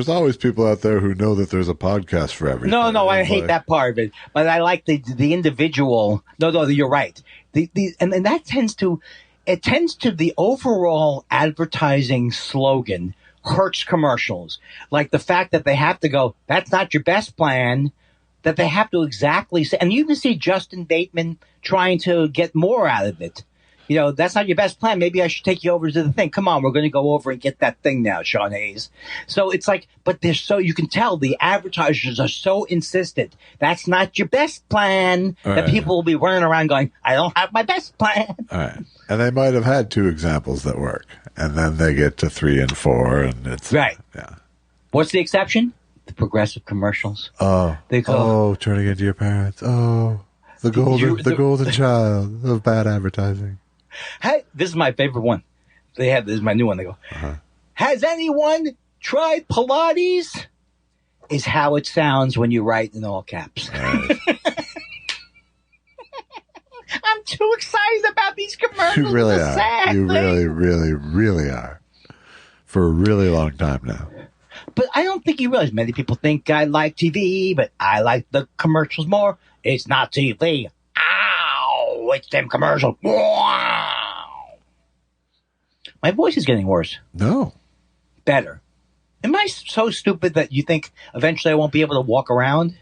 always people out there who know that there's a podcast for everything. No, I hate that part of it. But I like the individual. No, you're right. And that tends to the overall advertising slogan hurts commercials. Like the fact that they have to go, that's not your best plan, that they have to exactly say, and you even see Justin Bateman trying to get more out of it. You know, that's not your best plan. Maybe I should take you over to the thing. Come on, we're going to go over and get that thing now, Sean Hayes. So it's like, but you can tell the advertisers are so insistent. That's not your best plan. All that right. People will be running around going, I don't have my best plan. All right. And they might have had 2 examples that work. And then they get to 3 and 4 and it's. Right. Yeah. What's the exception? The progressive commercials. Oh. They go, turning into your parents. Oh. The golden child of bad advertising. Hey, this is my favorite one. This is my new one. They go, has anyone tried Pilates? Is how it sounds when you write in all caps. Right. I'm too excited about these commercials. You really are. You really, really, really are. For a really long time now. But I don't think you realize many people think I like TV, but I like the commercials more. It's not TV. Ow! It's them commercials. Wow! My voice is getting worse. No. Better. Am I so stupid that you think eventually I won't be able to walk around?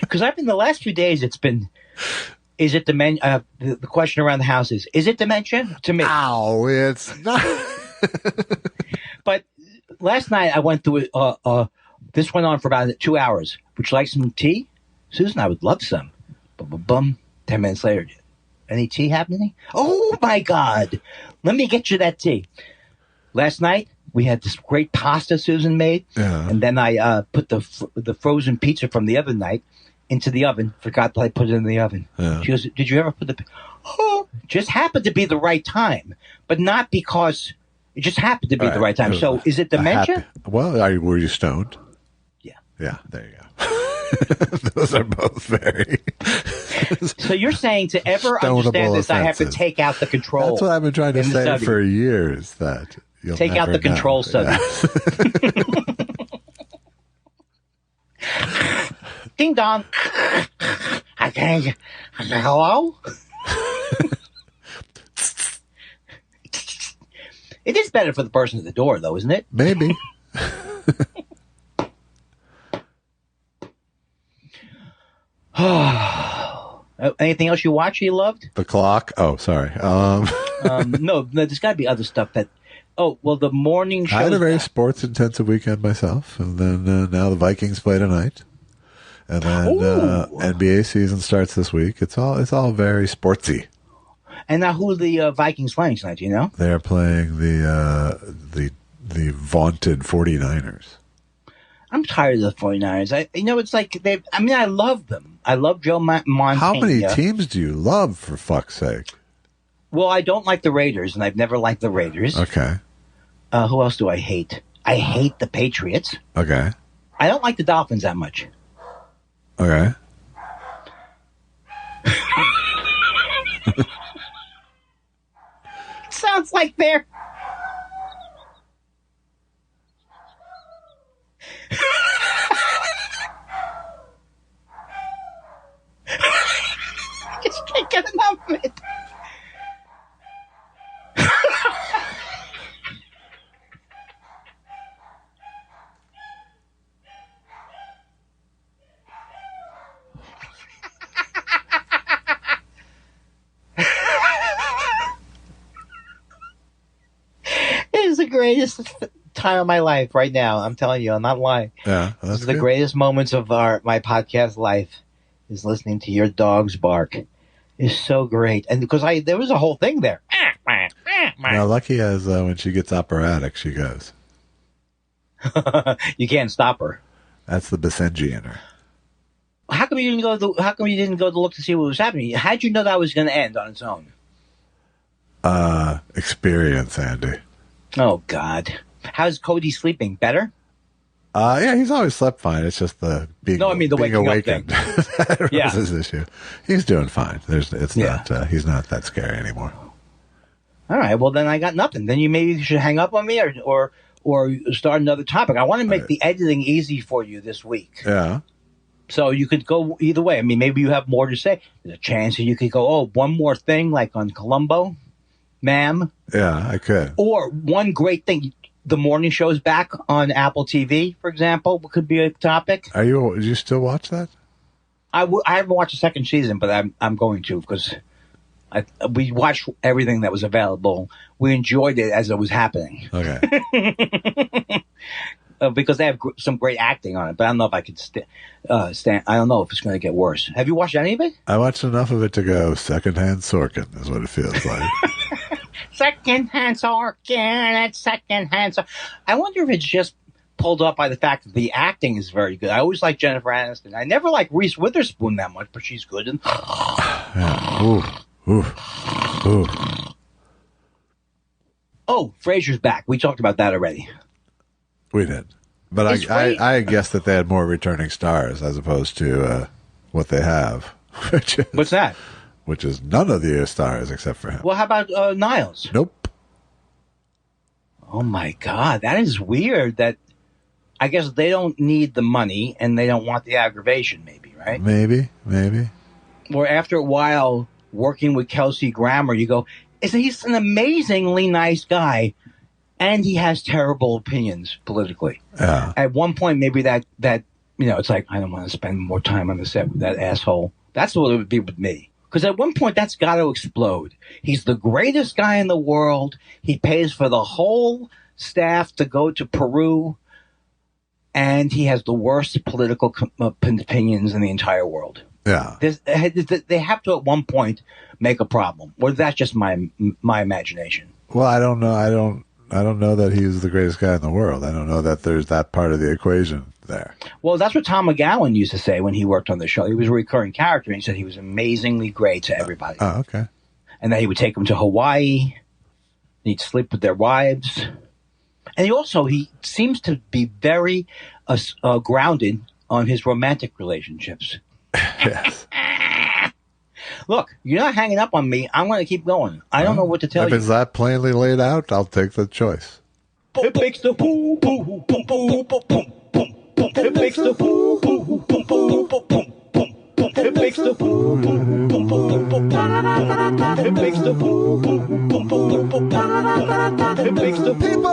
Because I've been the last few days, it's been, is it dementia? The question around the house is it dementia? To me. Ow, it's not. But last night I went through this went on for about 2 hours. Would you like some tea? Susan, I would love some. Bum. 10 minutes later, any tea happening? Oh my God. Let me get you that tea. Last night, we had this great pasta Susan made. Yeah. And then I put the frozen pizza from the other night into the oven. Forgot that I put it in the oven. Yeah. She goes, did you ever put just happened to be the right time, but not because it just happened to be the right time. So is it dementia? Were you stoned? Yeah. Yeah, there you go. Those are both very. So you're saying to ever understand this, offenses. I have to take out the control. That's what I've been trying to say for years. That you'll take out the control study. Yeah. Ding dong. I think. Hello. It is better for the person at the door, though, isn't it? Maybe. Anything else you watch you loved? The Clock. Oh, sorry. No, there's got to be other stuff that. Oh, well, the morning show. I had a very sports-intensive weekend myself, and then now the Vikings play tonight, and then NBA season starts this week. It's all very sportsy. And now, who are the Vikings playing tonight? Do you know? They're playing the vaunted 49ers. I'm tired of the 49ers. It's like I love them. I love Joe Montana. How many teams do you love, for fuck's sake? Well, I don't like the Raiders, and I've never liked the Raiders. Okay. Who else do I hate? I hate the Patriots. Okay. I don't like the Dolphins that much. Okay. Sounds like they're... Just can't get enough of it. It is the greatest time of my life right now. I'm telling you, I'm not lying. Yeah, this is the greatest moments of my podcast life. Is listening to your dogs bark. Is so great, and because there was a whole thing there. Now, Lucky has when she gets operatic, she goes. You can't stop her. That's the Basenji in her. how come you didn't go to look to see what was happening? How'd you know that was going to end on its own? Experience, Andy. Oh God, how's Cody sleeping? Better? Yeah, he's always slept fine. It's just the being awakened. That was his issue. He's doing fine. Not. He's not that scary anymore. All right. Well, then I got nothing. Then maybe you should hang up on me or start another topic. I want to make the editing easy for you this week. Yeah. So you could go either way. I mean, maybe you have more to say. There's a chance that you could go, one more thing, like on Columbo, ma'am. Yeah, I could. Or one great thing. The morning show's back on Apple TV, for example, could be a topic. Do you still watch that? I haven't watched the second season, but I'm going to because we watched everything that was available. We enjoyed it as it was happening. Okay. Because they have some great acting on it, but I don't know if I could stand. I don't know if it's going to get worse. Have you watched any of it? I watched enough of it to go secondhand Sorkin is what it feels like. Secondhand Sorkin, it's secondhand. I wonder if it's just pulled up by the fact that the acting is very good. I always like Jennifer Aniston. I never like Reese Witherspoon that much, but she's good. Yeah. Ooh. Oh, Frasier's back. We talked about that already. We did. But I guess that they had more returning stars as opposed to what they have. What's that? Which is none of the stars except for him. Well, how about Niles? Nope. Oh, my God. That is weird that I guess they don't need the money and they don't want the aggravation, maybe, right? Maybe. Or after a while working with Kelsey Grammer, you go, he's an amazingly nice guy and he has terrible opinions politically. Yeah. At one point, maybe that it's like, I don't want to spend more time on the set with that asshole. That's what it would be with me. Because at one point, that's got to explode. He's the greatest guy in the world. He pays for the whole staff to go to Peru. And he has the worst political opinions in the entire world. Yeah. They have to, at one point, make a problem. Or that's just my imagination. Well, I don't know. I don't know that he's the greatest guy in the world. I don't know that there's that part of the equation there. Well, that's what Tom McGowan used to say when he worked on the show. He was a recurring character, and he said he was amazingly great to everybody. Oh, okay. And that he would take them to Hawaii, and he'd sleep with their wives. And he seems to be very grounded on his romantic relationships. Yes. Look, you're not hanging up on me. I'm going to keep going. I don't know what to tell you. If it's that plainly laid out, I'll take the choice. It makes the boom, boom, boom, boom, boom, boom, boom. It makes the boom, boom, boom, boom, boom, boom, boom. It makes the boom, boom, boom, boom, boom, boom. It makes the boom, boom, boom, boom, boom, boom. It makes the people.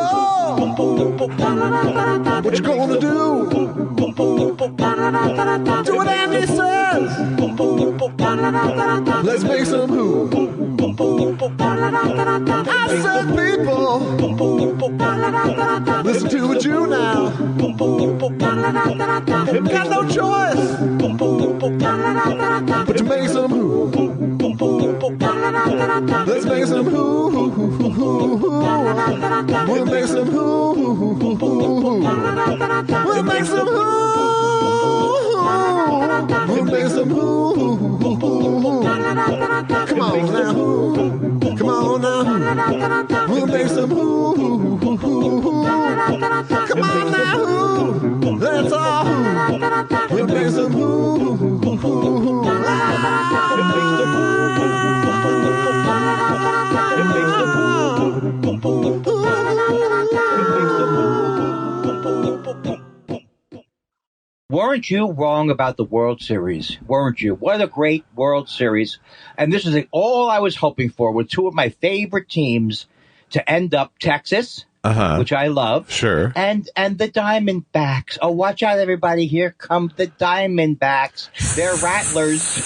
What you gonna do? Do what Andy says. Let's make some who. I said people. Listen to what you now. Got no choice but to make some who. Let's make some who. We'll make some who. We'll make some who. We'll make some who. Come on now. Come on now. We'll make some who. Come on now. That's all. We'll make some who. Weren't you wrong about the World Series? Weren't you? What a great World Series. And this is all I was hoping for with two of my favorite teams to end up Texas, which I love. Sure. And the Diamondbacks. Oh, watch out, everybody. Here come the Diamondbacks. They're rattlers.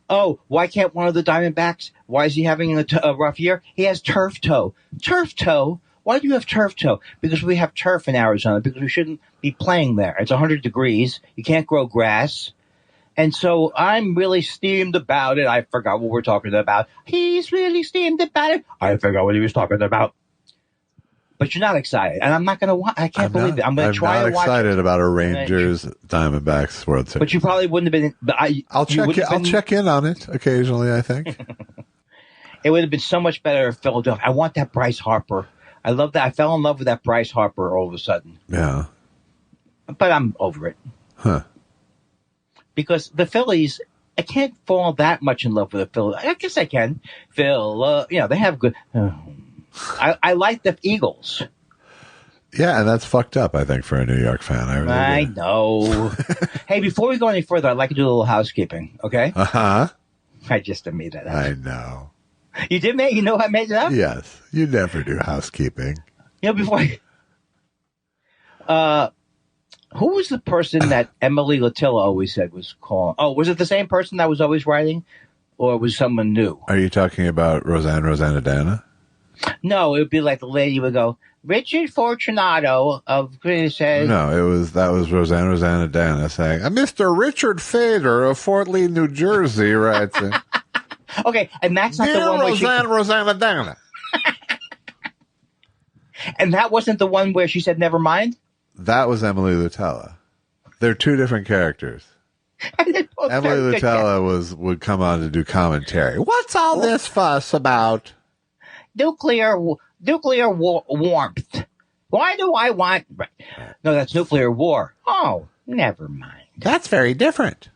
Oh, why can't one of the Diamondbacks? Why is he having a rough year? He has turf toe. Turf toe? Why do you have turf toe? Because we have turf in Arizona, because we shouldn't be playing there. It's 100 degrees. You can't grow grass. And so I'm really steamed about it. I forgot what we're talking about. He's really steamed about it. I forgot what he was talking about. But you're not excited, and I'm not going to. I can't believe it. I'm going to try to watch. I'm not excited about a Rangers Diamondbacks World Series. But you probably wouldn't have been. I'll check in on it occasionally. I think it would have been so much better if Philadelphia. I want that Bryce Harper. I love that. I fell in love with that Bryce Harper all of a sudden. Yeah, but I'm over it. Huh? Because the Phillies, I can't fall that much in love with the Phillies. I guess I can. Phil, they have good. I like the Eagles. Yeah, and that's fucked up, I think, for a New York fan. I know. Hey, before we go any further, I'd like to do a little housekeeping, okay? Uh-huh. I just made that up. I know. You did make? You know I made it up? Yes. You never do housekeeping. Before who was the person that Emily Latilla always said was calling? Oh, was it the same person that was always writing? Or was someone new? Are you talking about Rosanna? No, it would be like the lady would go, Richard Fortunato of says. No, that was Rosanna Dana saying, Mr. Richard Fader of Fort Lee, New Jersey writes in. Okay, and that's not the one where Rosanna Dana. And that wasn't the one where she said never mind? That was Emily Latella. They're two different characters. Emily Latella would come on to do commentary. What's all this fuss about? Nuclear warmth. Why do I want... No, that's nuclear war. Oh, never mind. That's very different.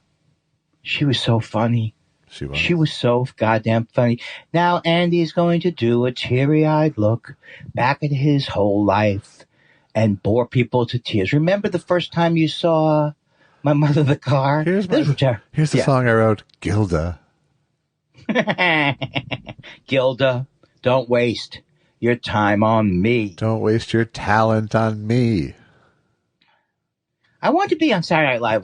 She was so funny. She was so goddamn funny. Now Andy's going to do a teary-eyed look back at his whole life and bore people to tears. Remember the first time you saw My Mother the Car? Here's the song I wrote, Gilda. Gilda, don't waste your time on me. Don't waste your talent on me. I wanted to be on Saturday Night Live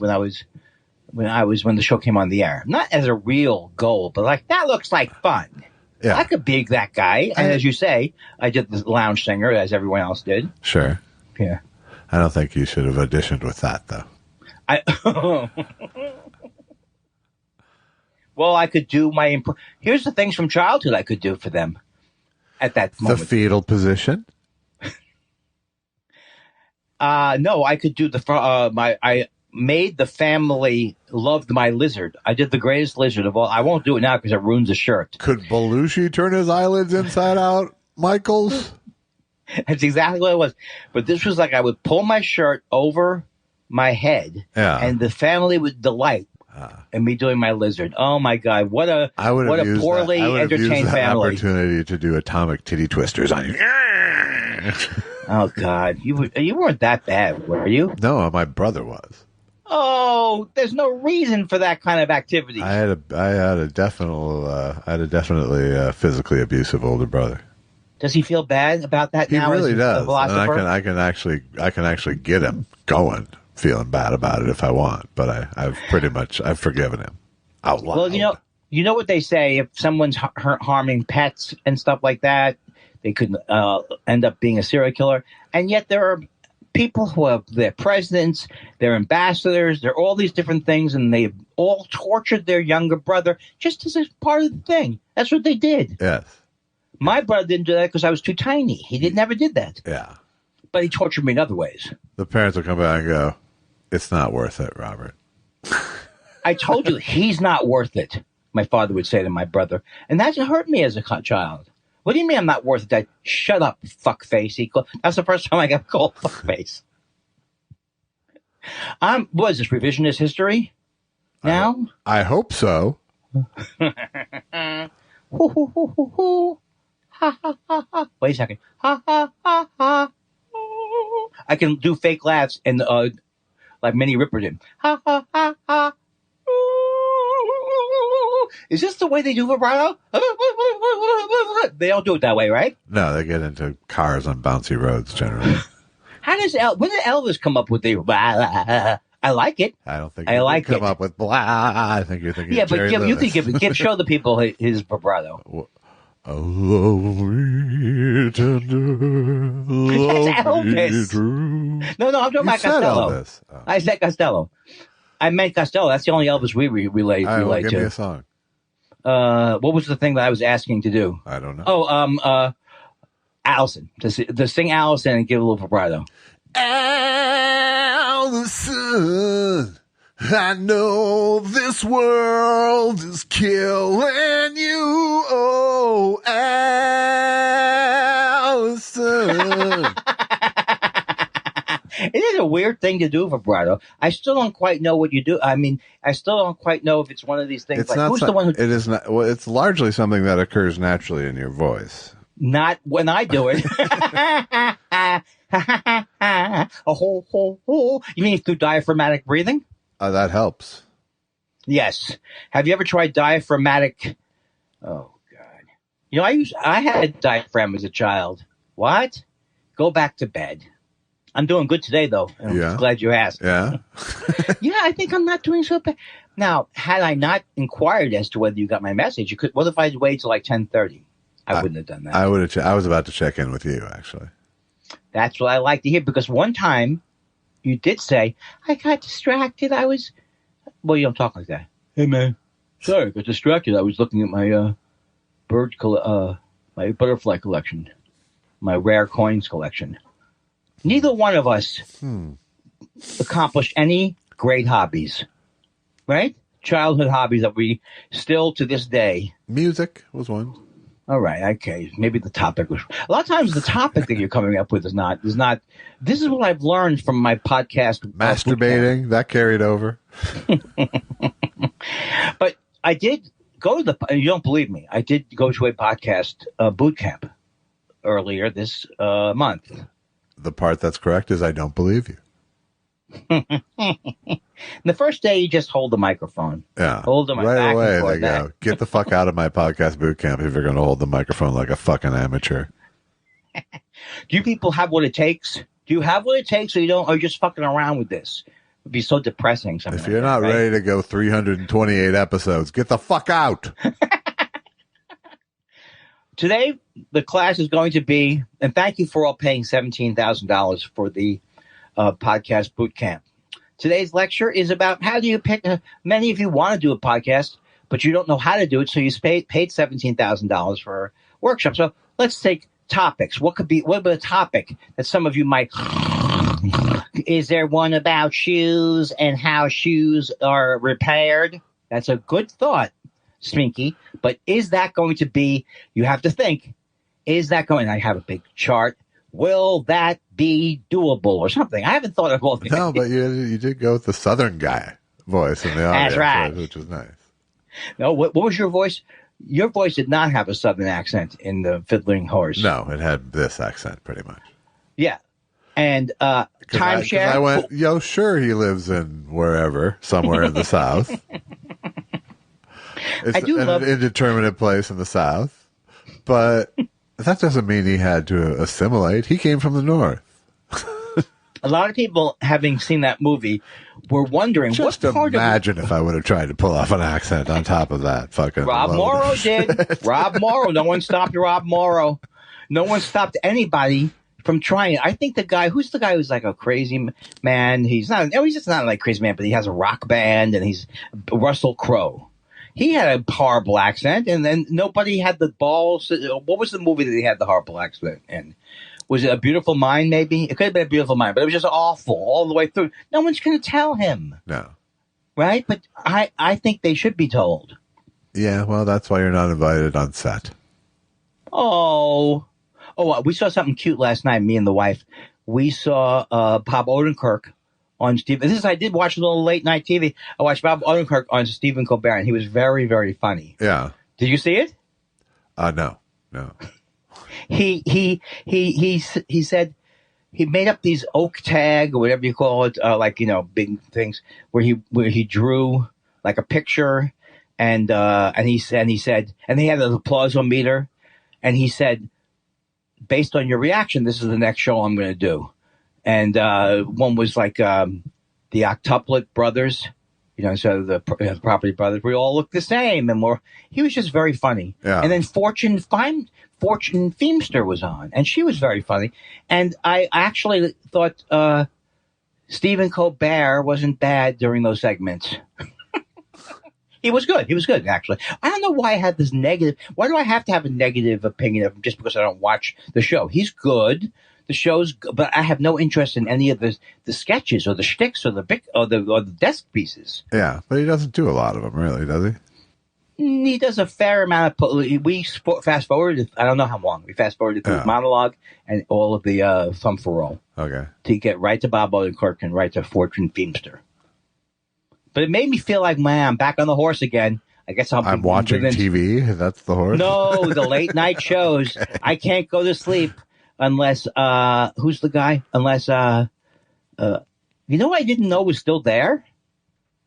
when the show came on the air. Not as a real goal, but like, that looks like fun. Yeah. I could be that guy. And as you say, I did the lounge singer as everyone else did. Sure. Yeah. I don't think you should have auditioned with that, though. Well, I could do my... Here's the things from childhood I could do for them at that moment. The fetal position? No, I could do I made the family loved my lizard. I did the greatest lizard of all. I won't do it now because it ruins the shirt. Could Belushi turn his eyelids inside out, Michaels? That's exactly what it was. But this was like I would pull my shirt over my head, and the family would delight in me doing my lizard. Oh my God, what a poorly entertained family! Opportunity to do atomic titty twisters on you. Oh God, you weren't that bad, were you? No, my brother was. Oh, there's no reason for that kind of activity. I had a definitely physically abusive older brother. Does he feel bad about that now? He really does. And I can actually get him going, feeling bad about it if I want. But I've forgiven him out loud. Well, you know what they say: if someone's harming pets and stuff like that, they could end up being a serial killer. And yet there are people they're presidents, they're ambassadors, they're all these different things, and they've all tortured their younger brother just as a part of the thing. That's what they did. Yes. My brother didn't do that because I was too tiny. He never did that. Yeah. But he tortured me in other ways. The parents will come back and go, "It's not worth it, Robert." I told you, he's not worth it, my father would say to my brother. And that hurt me as a child. What do you mean I'm not worth it, Dad? Shut up, fuckface. That's the first time I got called fuckface. What is this, revisionist history now? I hope so. Wait a second. Ha, ha, ha, ha. I can do fake laughs and like Minnie Ripper did. Ha, ha, ha, ha. Is this the way they do vibrato? They don't do it that way, right? No, they get into cars on bouncy roads generally. When did Elvis come up with the I like it. I don't think I like come up with blah. I think you're thinking. Yeah, but you can show the people his vibrato. Love tender, that's Elvis. No, I'm talking about Costello. Elvis. Oh. I said Costello. I meant Costello. That's the only Elvis we relate to. Give me a song. What was the thing that I was asking to do? I don't know. Allison. To sing Allison and give a little vibrato. Allison, I know this world is killing you. Oh, Allison. It is a weird thing to do, vibrato. I still don't quite know what you do. I mean, I still don't quite know if it's one of these things. It's like, not who's the one who? It is not. Well, it's largely something that occurs naturally in your voice. Not when I do it. You mean through diaphragmatic breathing? That helps. Yes. Have you ever tried diaphragmatic? Oh God. You know, I had diaphragm as a child. What? Go back to bed. I'm doing good today, though. I'm glad you asked. Yeah. Yeah, I think I'm not doing so bad. Now, had I not inquired as to whether you got my message, you could. What if I'd waited till like 10:30? I wouldn't have done that. I would have. I was about to check in with you, actually. That's what I like to hear, because one time you did say, I got distracted. Well, you don't talk like that. Hey, man. Sorry, I got distracted. I was looking at my my butterfly collection, my rare coins collection. Neither one of us accomplished any great hobbies, right? Childhood hobbies that we still to this day. Music was one. All right, okay. Maybe the topic was. A lot of times the topic that you're coming up with is not. This is what I've learned from my podcast. Masturbating, that carried over. But I did go to you don't believe me. I did go to a podcast boot camp earlier this month. The part that's correct is I don't believe you. The first day, you just hold the microphone. Yeah. Hold them right away. They go, get the fuck out of my podcast boot camp if you're going to hold the microphone like a fucking amateur. Do you people have what it takes? Do you have what it takes, or you don't? Or you're just fucking around with this? It'd be so depressing. If you're not ready to go 328 episodes, get the fuck out. Today, the class is going to be, and thank you for all paying $17,000 for the podcast boot camp. Today's lecture is about how do you pick. Many of you want to do a podcast, but you don't know how to do it, so you paid $17,000 for a workshop. So let's take topics. What would be a topic that some of you might? Is there one about shoes and how shoes are repaired? That's a good thought, Sminky. But is that going to be? You have to think. Is that going? I have a big chart. Will that be doable or something? I haven't thought of all these. No, but you did go with the Southern guy voice in the audience. That's right. Which was nice. No, what was your voice? Your voice did not have a Southern accent in the Fiddling Horse. No, it had this accent pretty much. Yeah. And timeshare. I went, yo, sure, he lives in wherever, somewhere in the South. It's I do love an indeterminate place in the South, but that doesn't mean he had to assimilate. He came from the North. A lot of people, having seen that movie, were wondering just what part imagine if I would have tried to pull off an accent on top of that fucking Rob Morrow did. Rob Morrow. No one stopped Rob Morrow. No one stopped anybody from trying. I think who's the guy who's like a crazy man? He's just not like a crazy man, but he has a rock band, and he's Russell Crowe. He had a horrible accent, and then nobody had the balls. What was the movie that he had the horrible accent in? Was it A Beautiful Mind, maybe? It could have been A Beautiful Mind, but it was just awful all the way through. No one's going to tell him. No. Right? But I think they should be told. Yeah, well, that's why you're not invited on set. Oh, we saw something cute last night, me and the wife. We saw Bob Odenkirk on Stephen. I did watch a little late night TV. I watched Bob Odenkirk on Stephen Colbert, and he was very, very funny. Yeah. Did you see it? No. He said he made up these oak tag or whatever you call it, big things where he drew like a picture, and he said, and he had an applause-o-meter, and he said, based on your reaction, this is the next show I'm going to do. And one was like the Octuplet brothers, so the Property Brothers. We all look the same, and he was just very funny. Yeah. And then Fortune Feimster was on, and she was very funny. And I actually thought Stephen Colbert wasn't bad during those segments. He was good. He was good, actually. I don't know why I had this negative. Why do I have to have a negative opinion of him just because I don't watch the show? He's good. The show's good, but I have no interest in any of the sketches or the shticks or the desk pieces. Yeah, but he doesn't do a lot of them, really, does he? He does a fair amount of. We fast forward. I don't know how long. We fast forwarded through his monologue and all of the Thumb for All. Okay. To get right to Bob Odenkirk and right to Fortune Feimster. But it made me feel like, man, I'm back on the horse again. I guess I'm watching TV. That's the horse. No, the late night shows. I can't go to sleep unless who's the guy? Unless you know, I didn't know was still there.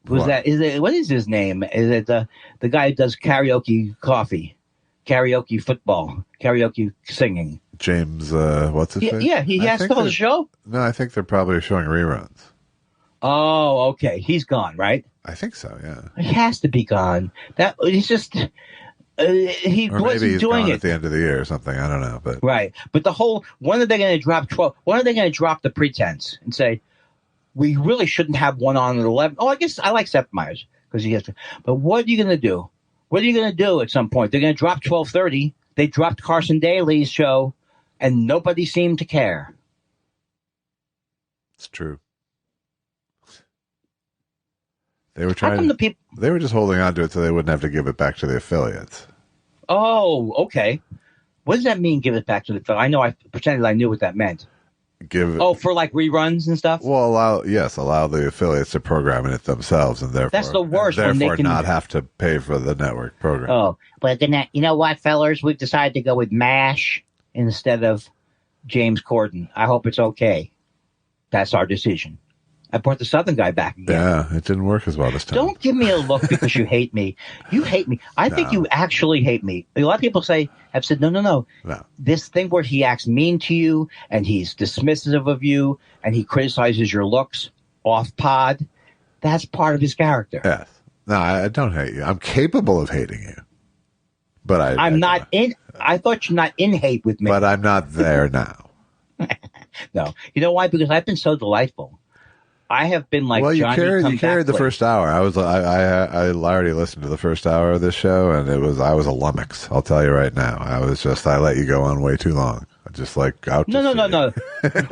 What is his name? Is it the guy who does karaoke coffee, karaoke football, karaoke singing? James, what's his name? Yeah, he has to hold the show. No, I think they're probably showing reruns. Oh, okay. He's gone, right? I think so. Yeah, he has to be gone. That he's just he or wasn't maybe he's doing gone it at the end of the year or something. I don't know, but right. But the whole when are they going to drop 12? When are they going to drop the pretense and say we really shouldn't have one on at 11? Oh, I guess I like Seth Meyers because he has to. But what are you going to do? What are you going to do at some point? They're going to drop 12:30. They dropped Carson Daly's show, and nobody seemed to care. It's true. They were trying. They were just holding on to it so they wouldn't have to give it back to the affiliates. Oh, okay. What does that mean? Give it back to the affiliates? I know. I pretended I knew what that meant. For like reruns and stuff. Well, allow the affiliates to program it themselves, and therefore that's the worst. Therefore, not have to pay for the network program. Oh, but then you know what, fellas? We've decided to go with MASH instead of James Corden. I hope it's okay. That's our decision. I brought the Southern guy back again. Yeah, it didn't work as well this time. Don't give me a look because you hate me. You hate me. I think you actually hate me. A lot of people have said, no. This thing where he acts mean to you and he's dismissive of you and he criticizes your looks off pod, that's part of his character. Yes. No, I don't hate you. I'm capable of hating you. But I thought you're not in hate with me. But I'm not there now. No. You know why? Because I've been so delightful. I have been like you carried the first hour. I already listened to the first hour of this show, and I was a lummox. I'll tell you right now. I let you go on way too long. Just like out. No.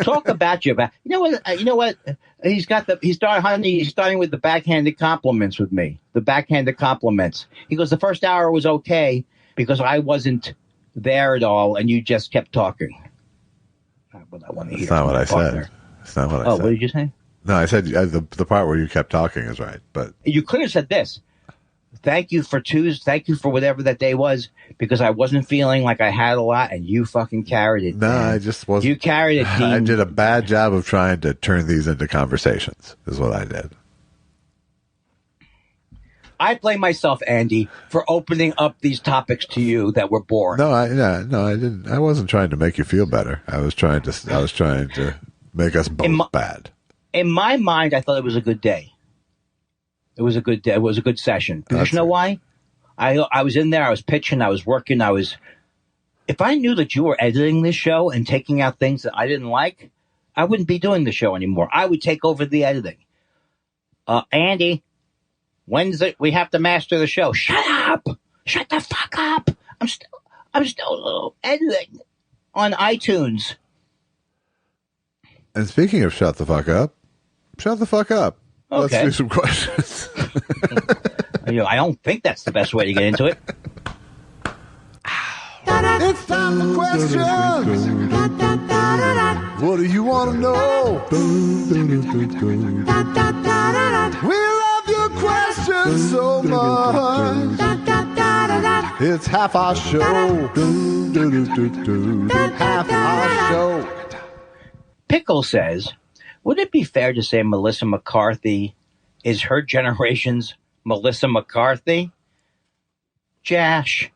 Talk about you. You know what? He's starting with the backhanded compliments with me. The backhanded compliments. He goes, the first hour was okay because I wasn't there at all, and you just kept talking. Not what I want to hear. That's not what I said. That's not what I said. Oh, what did you say? No, I said the part where you kept talking is right, but you could have said this. Thank you for Tuesday. Thank you for whatever that day was, because I wasn't feeling like I had a lot, and you fucking carried it. No, man. I just wasn't. You carried it, Dean. I did a bad job of trying to turn these into conversations, is what I did. I blame myself, Andy, for opening up these topics to you that were boring. No, I didn't. I wasn't trying to make you feel better. I was trying to make us both bad. In my mind, I thought it was a good day. It was a good day. It was a good session. Because you know why? I was in there. I was pitching. I was working. If I knew that you were editing this show and taking out things that I didn't like, I wouldn't be doing the show anymore. I would take over the editing. Andy, when's it? We have to master the show. Shut up! Shut the fuck up! I'm still editing on iTunes. And speaking of shut the fuck up. Okay. Let's do some questions. I don't think that's the best way to get into it. It's time for questions. What do you want to know? We love your questions so much. It's half our show. Half our show. Pickle says, would it be fair to say Melissa McCarthy is her generation's Melissa McCarthy? Josh.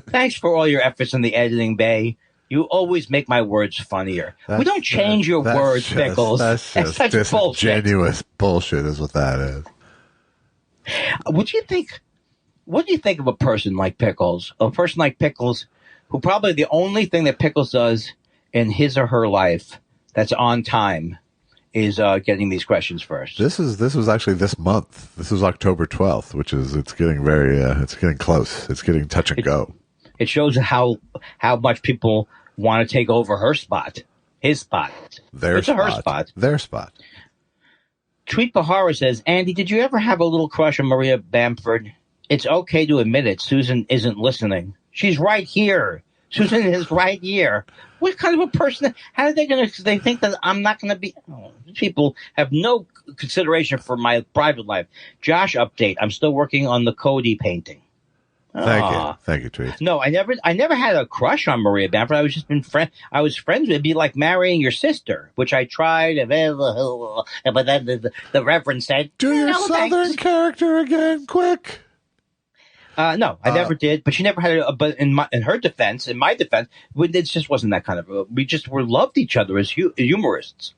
Thanks for all your efforts in the editing bay. You always make my words funnier. We don't change your words, Pickles. That's such disingenuous bullshit is what that is. What do you think of a person like Pickles? A person like Pickles who probably the only thing that Pickles does in his or her life that's on time is getting these questions first. This was actually this month. This was October 12th, which is it's getting close. It's getting touch and go. It shows how much people want to take over her spot, his spot. Her spot. Their spot. Tweet Bahara says, Andy, did you ever have a little crush on Maria Bamford? It's okay to admit it. Susan isn't listening. She's right here. Susan is right here. What kind of a person? How are they going to? They think that I'm not going to be. Oh, these people have no consideration for my private life. Josh, update. I'm still working on the Cody painting. Thank you, Tweet. No, I never had a crush on Maria Bamford. I was just I was friends with. It'd be like marrying your sister, which I tried. But then the Reverend said, "Do your Southern character again, quick." No, I never did. But she never had but in my defense, it just wasn't that kind of. We just loved each other as humorists.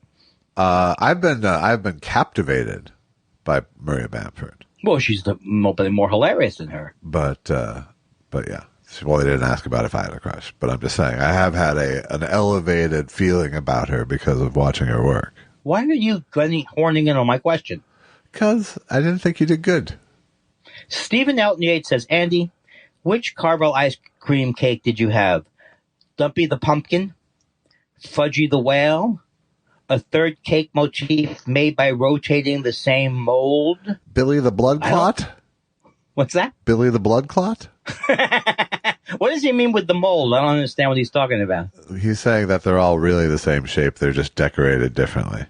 I've been captivated by Maria Bamford. Well, she's more hilarious than her. But yeah. Well, they didn't ask about if I had a crush, but I'm just saying I have had an elevated feeling about her because of watching her work. Why are you horning in on my question? Because I didn't think you did good. Stephen Elton Yates says, Andy, which Carvel ice cream cake did you have? Dumpy the pumpkin? Fudgy the whale? A third cake motif made by rotating the same mold? Billy the blood clot? What's that? Billy the blood clot? What does he mean with the mold? I don't understand what he's talking about. He's saying that they're all really the same shape. They're just decorated differently.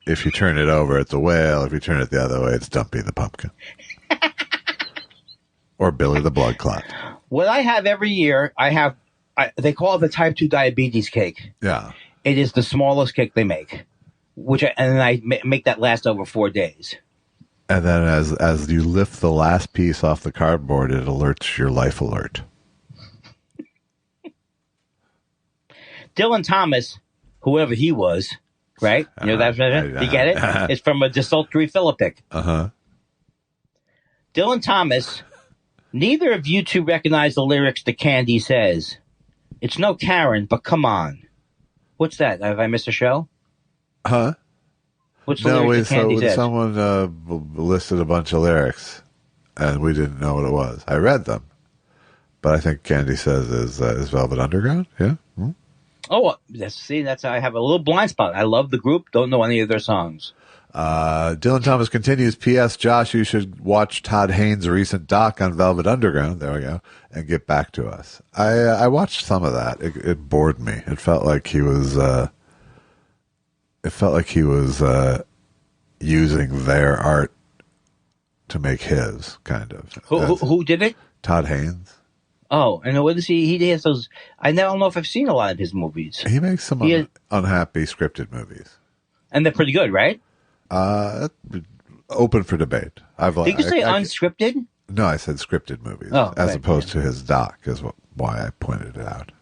If you turn it over, it's a whale. If you turn it the other way, it's Dumpy the pumpkin. Or Billy the blood clot. What I have every year, they call it the type 2 diabetes cake. Yeah. It is the smallest cake they make, and I make that last over 4 days. And then as you lift the last piece off the cardboard, it alerts your life alert. Dylan Thomas, whoever he was, right? You know that? You get it? It's from a desultory Philippic. Uh-huh. Dylan Thomas, neither of you two recognize the lyrics to Candy Says. It's no Karen, but come on. What's that? Have I missed a show? Huh? What's the lyrics to Candy Says? Someone listed a bunch of lyrics, and we didn't know what it was. I read them, but I think Candy Says is Velvet Underground. Yeah. Hmm? Oh, that's how I have a little blind spot. I love the group. Don't know any of their songs. Dylan Thomas continues, P.S. Josh, you should watch Todd Haynes' recent doc on Velvet Underground. There we go. And get back to us. I watched some of that. It bored me. It felt like he was, using their art to make his, kind of. Who did it? Todd Haynes. Oh, and what is he? He has those. I don't know if I've seen a lot of his movies. He makes some unhappy scripted movies. And they're pretty good, right? Open for debate. Did you say unscripted? No, I said scripted movies, as opposed to his doc, is why I pointed it out.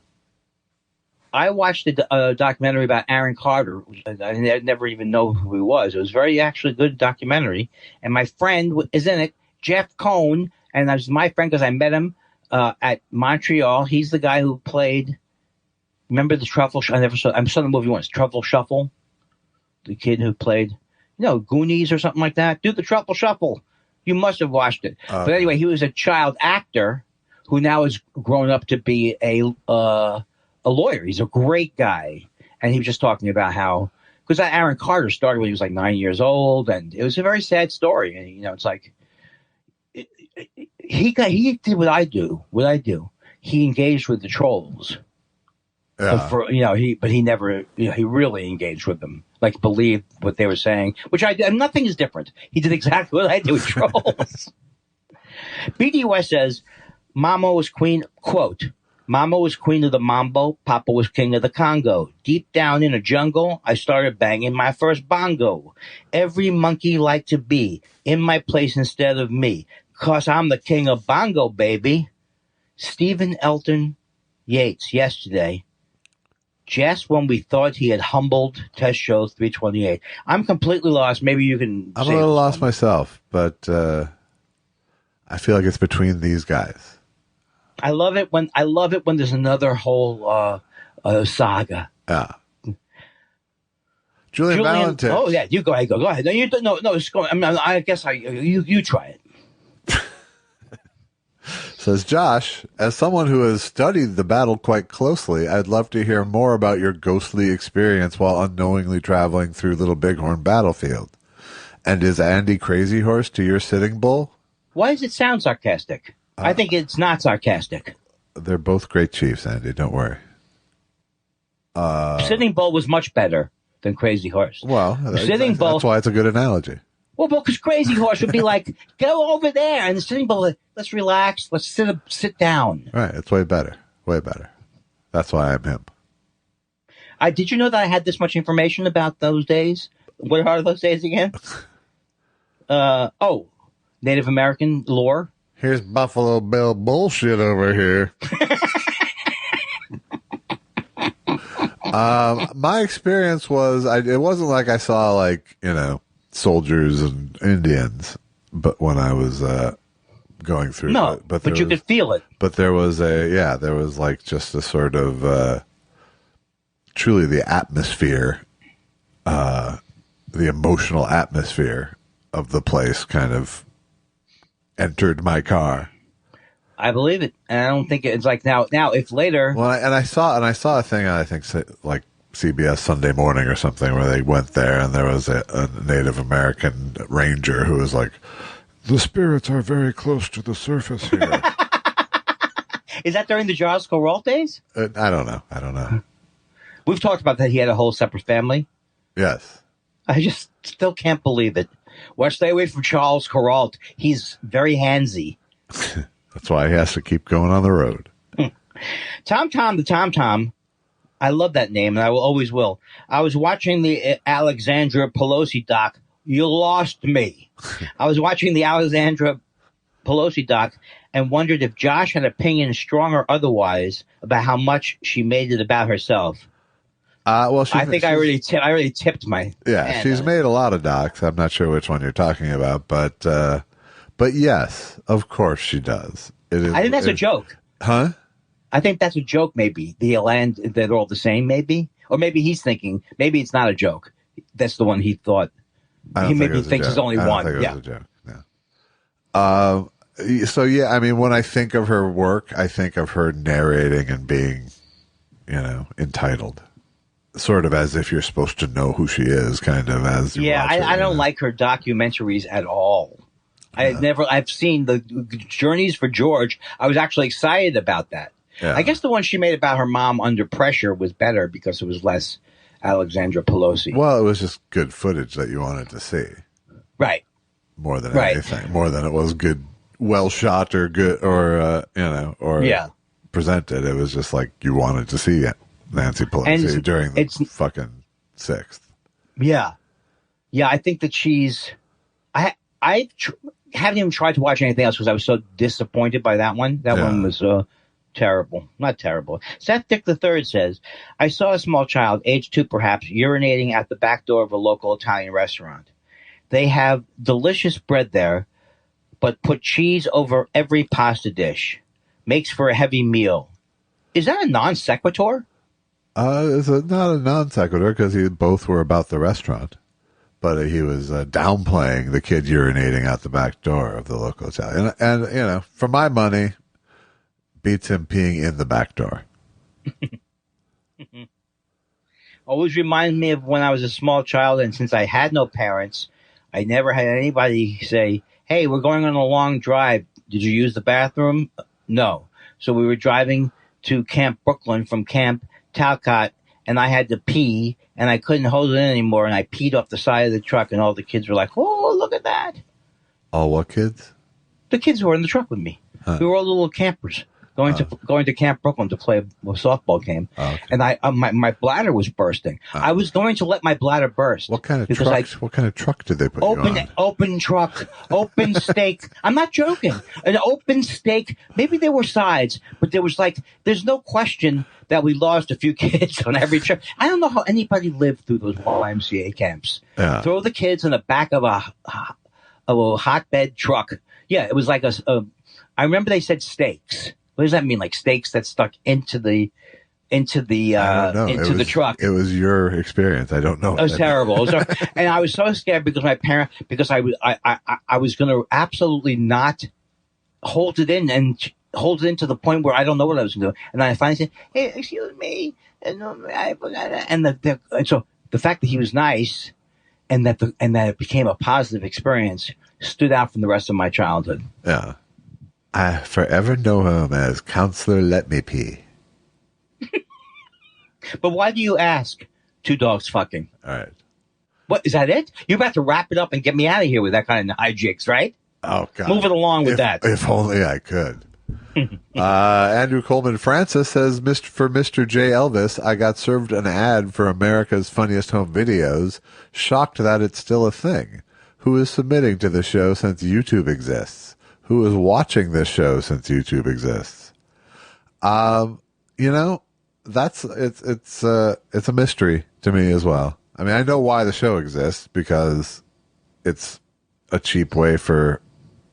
I watched a documentary about Aaron Carter. I never even know who he was. It was very actually good documentary. And my friend is in it, Jeff Cohn, and that was my friend because I met him at Montreal. He's the guy who played. Remember the Truffle? I saw the movie once. Truffle Shuffle. The kid who played, Goonies or something like that. Do the Truffle Shuffle. You must have watched it. But anyway, he was a child actor who now has grown up to be a lawyer. He's a great guy. And he was just talking about how, because Aaron Carter started when he was like 9 years old, and it was a very sad story. And, it's like, he did what I do. He engaged with the trolls. Yeah. But he never, he really engaged with them, like believed what they were saying, which I did. Nothing is different. He did exactly what I do with trolls. BD West says, Mama was queen, quote, Mama was queen of the mambo, Papa was king of the Congo. Deep down in a jungle, I started banging my first bongo. Every monkey like to be in my place instead of me, 'cause I'm the king of bongo, baby. Stephen Elton Yates yesterday. Just when we thought he had humbled Test Show 328. I'm completely lost. Maybe you can. I'm a little lost myself, but I feel like it's between these guys. I love it when there's another whole saga. Yeah. Julian Valentine. Oh yeah, you go ahead. Go ahead. No, no. It's going. I guess you try it. Says Josh, as someone who has studied the battle quite closely, I'd love to hear more about your ghostly experience while unknowingly traveling through Little Bighorn battlefield. And is Andy Crazy Horse to your Sitting Bull? Why does it sound sarcastic? I think it's not sarcastic. They're both great chiefs, Andy. Don't worry. Sitting Bull was much better than Crazy Horse. Well, Sitting Bull. That's why it's a good analogy. Well, because Crazy Horse would be like, go over there, and the Sitting Bull, let's relax, let's sit down. Right, it's way better. Way better. That's why I'm him. Did you know that I had this much information about those days? What are those days again? Native American lore. Here's Buffalo Bill bullshit over here. My experience was, it wasn't like I saw soldiers and Indians, but when I was going through, but you could feel it. But there was just a sort of truly the atmosphere, the emotional atmosphere of the place kind of entered my car. I believe it, and I don't think it's like now. If later, well, I saw a thing on, I think, like CBS Sunday Morning or something, where they went there and there was a Native American ranger who was like, "The spirits are very close to the surface here." Is that during the Charles Corral days? I don't know. We've talked about that. He had a whole separate family. Yes. I just still can't believe it. Well, stay away from Charles Corral. He's very handsy. That's why he has to keep going on the road. Tom the Tom. I love that name, and I always will. I was watching the Alexandra Pelosi doc. You lost me. I was watching the Alexandra Pelosi doc and wondered if Josh had opinions, strong or otherwise, about how much she made it about herself. I really tipped my. Yeah, she's made a lot of docs. I'm not sure which one you're talking about, but yes, of course she does. I think that's a joke. Huh? I think that's a joke, maybe. The land, they're all the same, maybe? Or maybe he's thinking, maybe it's not a joke. That's the one he thought. He maybe thinks there's only one. It was a joke. Yeah. So, yeah, I mean, when I think of her work, I think of her narrating and being, entitled. Sort of as if you're supposed to know who she is, kind of as you watch her, I don't like her documentaries at all. Yeah. I've seen the Journeys for George. I was actually excited about that. Yeah. I guess the one she made about her mom under pressure was better because it was less Alexandra Pelosi. Well, it was just good footage that you wanted to see. Right. More than anything. More than it was good, well shot or good, or presented. It was just like you wanted to see Nancy Pelosi during the fucking 6th. Yeah. Yeah, I think that she's... I haven't even tried to watch anything else because I was so disappointed by that one. That one was terrible. Not terrible. Seth Dick III says, I saw a small child, age 2 perhaps, urinating at the back door of a local Italian restaurant. They have delicious bread there, but put cheese over every pasta dish. Makes for a heavy meal. Is that a non sequitur? It's not a non sequitur because both were about the restaurant. But he was downplaying the kid urinating out the back door of the local Italian. And for my money, beats him peeing in the back door. Always reminds me of when I was a small child, and since I had no parents, I never had anybody say, hey, we're going on a long drive. Did you use the bathroom? No. So we were driving to Camp Brooklyn from Camp Talcott, and I had to pee, and I couldn't hold it in anymore, and I peed off the side of the truck, and all the kids were like, oh, look at that. All what kids? The kids who were in the truck with me. Huh. We were all little campers going to Camp Brooklyn to play a softball game. Oh, okay. And my bladder was bursting. I was going to let my bladder burst. What kind of truck did they put you on? Open truck, open stake. I'm not joking. An open stake. Maybe there were sides, but there's no question that we lost a few kids on every trip. I don't know how anybody lived through those YMCA camps. Yeah. Throw the kids in the back of a hotbed truck. Yeah, it was like I remember they said stakes. What does that mean? Like stakes that stuck into the into the the truck. It was your experience. I don't know. It was terrible. And I was so scared because I was going to absolutely not hold it in to the point where I don't know what I was going to do. And then I finally said, "Hey, excuse me," and so the fact that he was nice and that it became a positive experience stood out from the rest of my childhood. Yeah. I forever know him as Counselor Let Me Pee. But why do you ask? Two dogs fucking. All right. What, is that it? You're about to wrap it up and get me out of here with that kind of hijinks, right? Oh, God. Move it along with that. If only I could. Andrew Coleman Francis says, for Mr. J. Elvis, I got served an ad for America's Funniest Home Videos. Shocked that it's still a thing. Who is submitting to the show since YouTube exists? Who is watching this show since YouTube exists? It's a mystery to me as well. I mean, I know why the show exists, because it's a cheap way for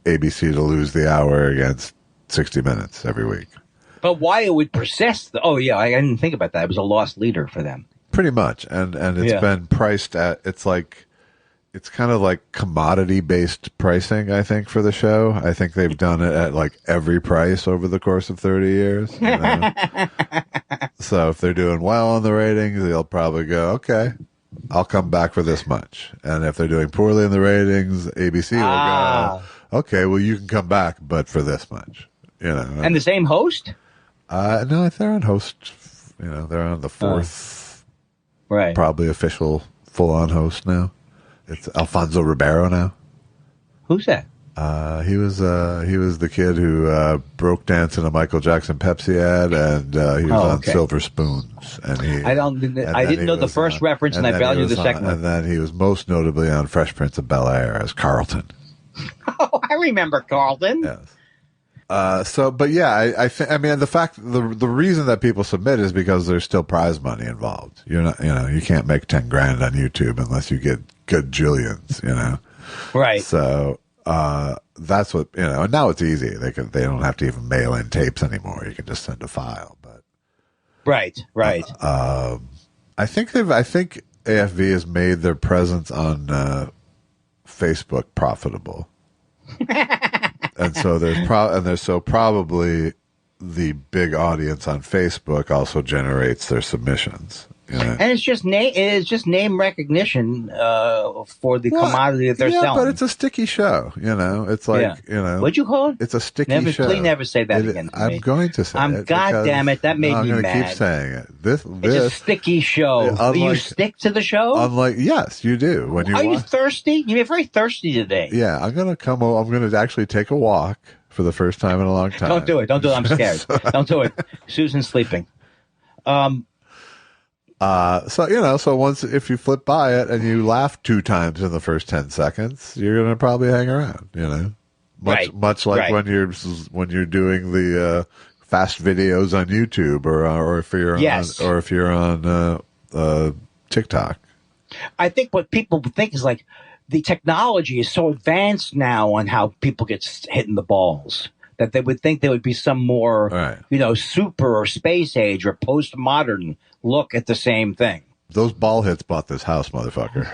ABC to lose the hour against 60 Minutes every week. But why it would persist? Oh yeah, I didn't think about that. It was a lost leader for them. Pretty much, and it's been priced at. It's kind of like commodity-based pricing, I think, for the show. I think they've done it at like every price over the course of 30 years. You know? So if they're doing well on the ratings, they'll probably go, okay, I'll come back for this much. And if they're doing poorly in the ratings, ABC will go, okay, well, you can come back, but for this much. You know. And the same host? No, they're on host. You know, they're on the fourth, right? Probably official full-on host now. It's Alfonso Ribeiro now. Who's that? He was the kid who broke dance in a Michael Jackson Pepsi ad, and he was on Silver Spoons. And I didn't know the first reference, and I value the second one. And then he was most notably on Fresh Prince of Bel-Air as Carlton. Oh, I remember Carlton. Yes. But yeah, the reason that people submit is because there's still prize money involved. You can't make 10 grand on YouTube unless you get good Julians, Right. So, that's what, and now it's easy. They don't have to even mail in tapes anymore. You can just send a file, but. Right. I think AFV has made their presence on, Facebook profitable. And so probably the big audience on Facebook also generates their submissions. And it's just name recognition for the commodity that they're selling. Yeah, but it's a sticky show. It's like What'd you call it? It's a sticky show. Please never say that again. To me. I'm going to say it. God damn it! That made me mad. I'm going to keep saying it. It's a sticky show. Do you stick to the show? Yes, you do. Are you thirsty? You're very thirsty today. Yeah, I'm going to actually take a walk for the first time in a long time. Don't do it. I'm scared. Don't do it. Susan's sleeping. So once, if you flip by it and you laugh 2 times in the first 10 seconds, you're going to probably hang around, much like when you're doing the, fast videos on YouTube or if you're on TikTok. I think what people think is like the technology is so advanced now on how people get hit in the balls that they would think there would be some more, super or space age or postmodern look at the same thing. Those ball hits bought this house, motherfucker.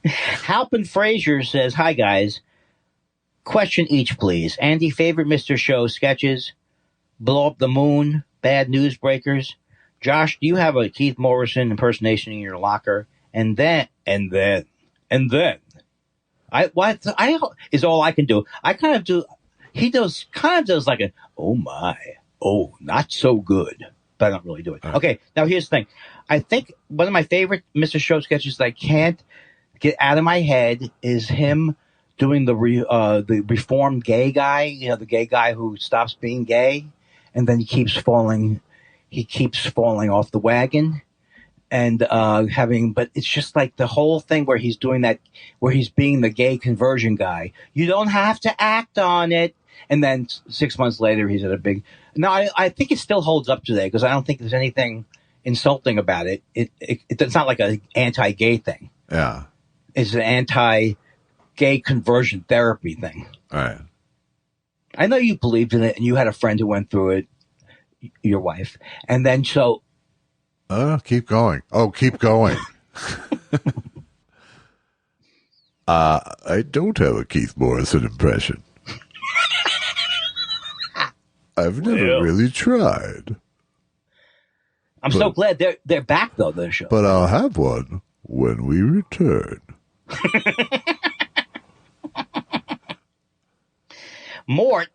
Halpin Frazier says, "Hi guys. Question each, please. Andy, favorite Mr. Show sketches? Blow Up the Moon, Bad Newsbreakers. Josh, do you have a Keith Morrison impersonation in your locker? And then I is all I can do. I kind of do. He does like a, oh my, oh, not so good. But I don't really do it. Okay, now here's the thing. I think one of my favorite Mr. Show sketches that I can't get out of my head is him doing the reformed gay guy, the gay guy who stops being gay, and then he keeps falling off the wagon, and but it's just like the whole thing where he's doing that, where he's being the gay conversion guy. You don't have to act on it. And then 6 months later, he's at a big. No, I think it still holds up today because I don't think there's anything insulting about it. It's not like an anti-gay thing. Yeah, it's an anti-gay conversion therapy thing. All right. I know you believed in it, and you had a friend who went through it. your wife. And then so... keep going. Oh, keep going. I don't have a Keith Morrison impression. I've never really tried. I'm so glad they're back, though, the show. But I'll have one when we return. Mort,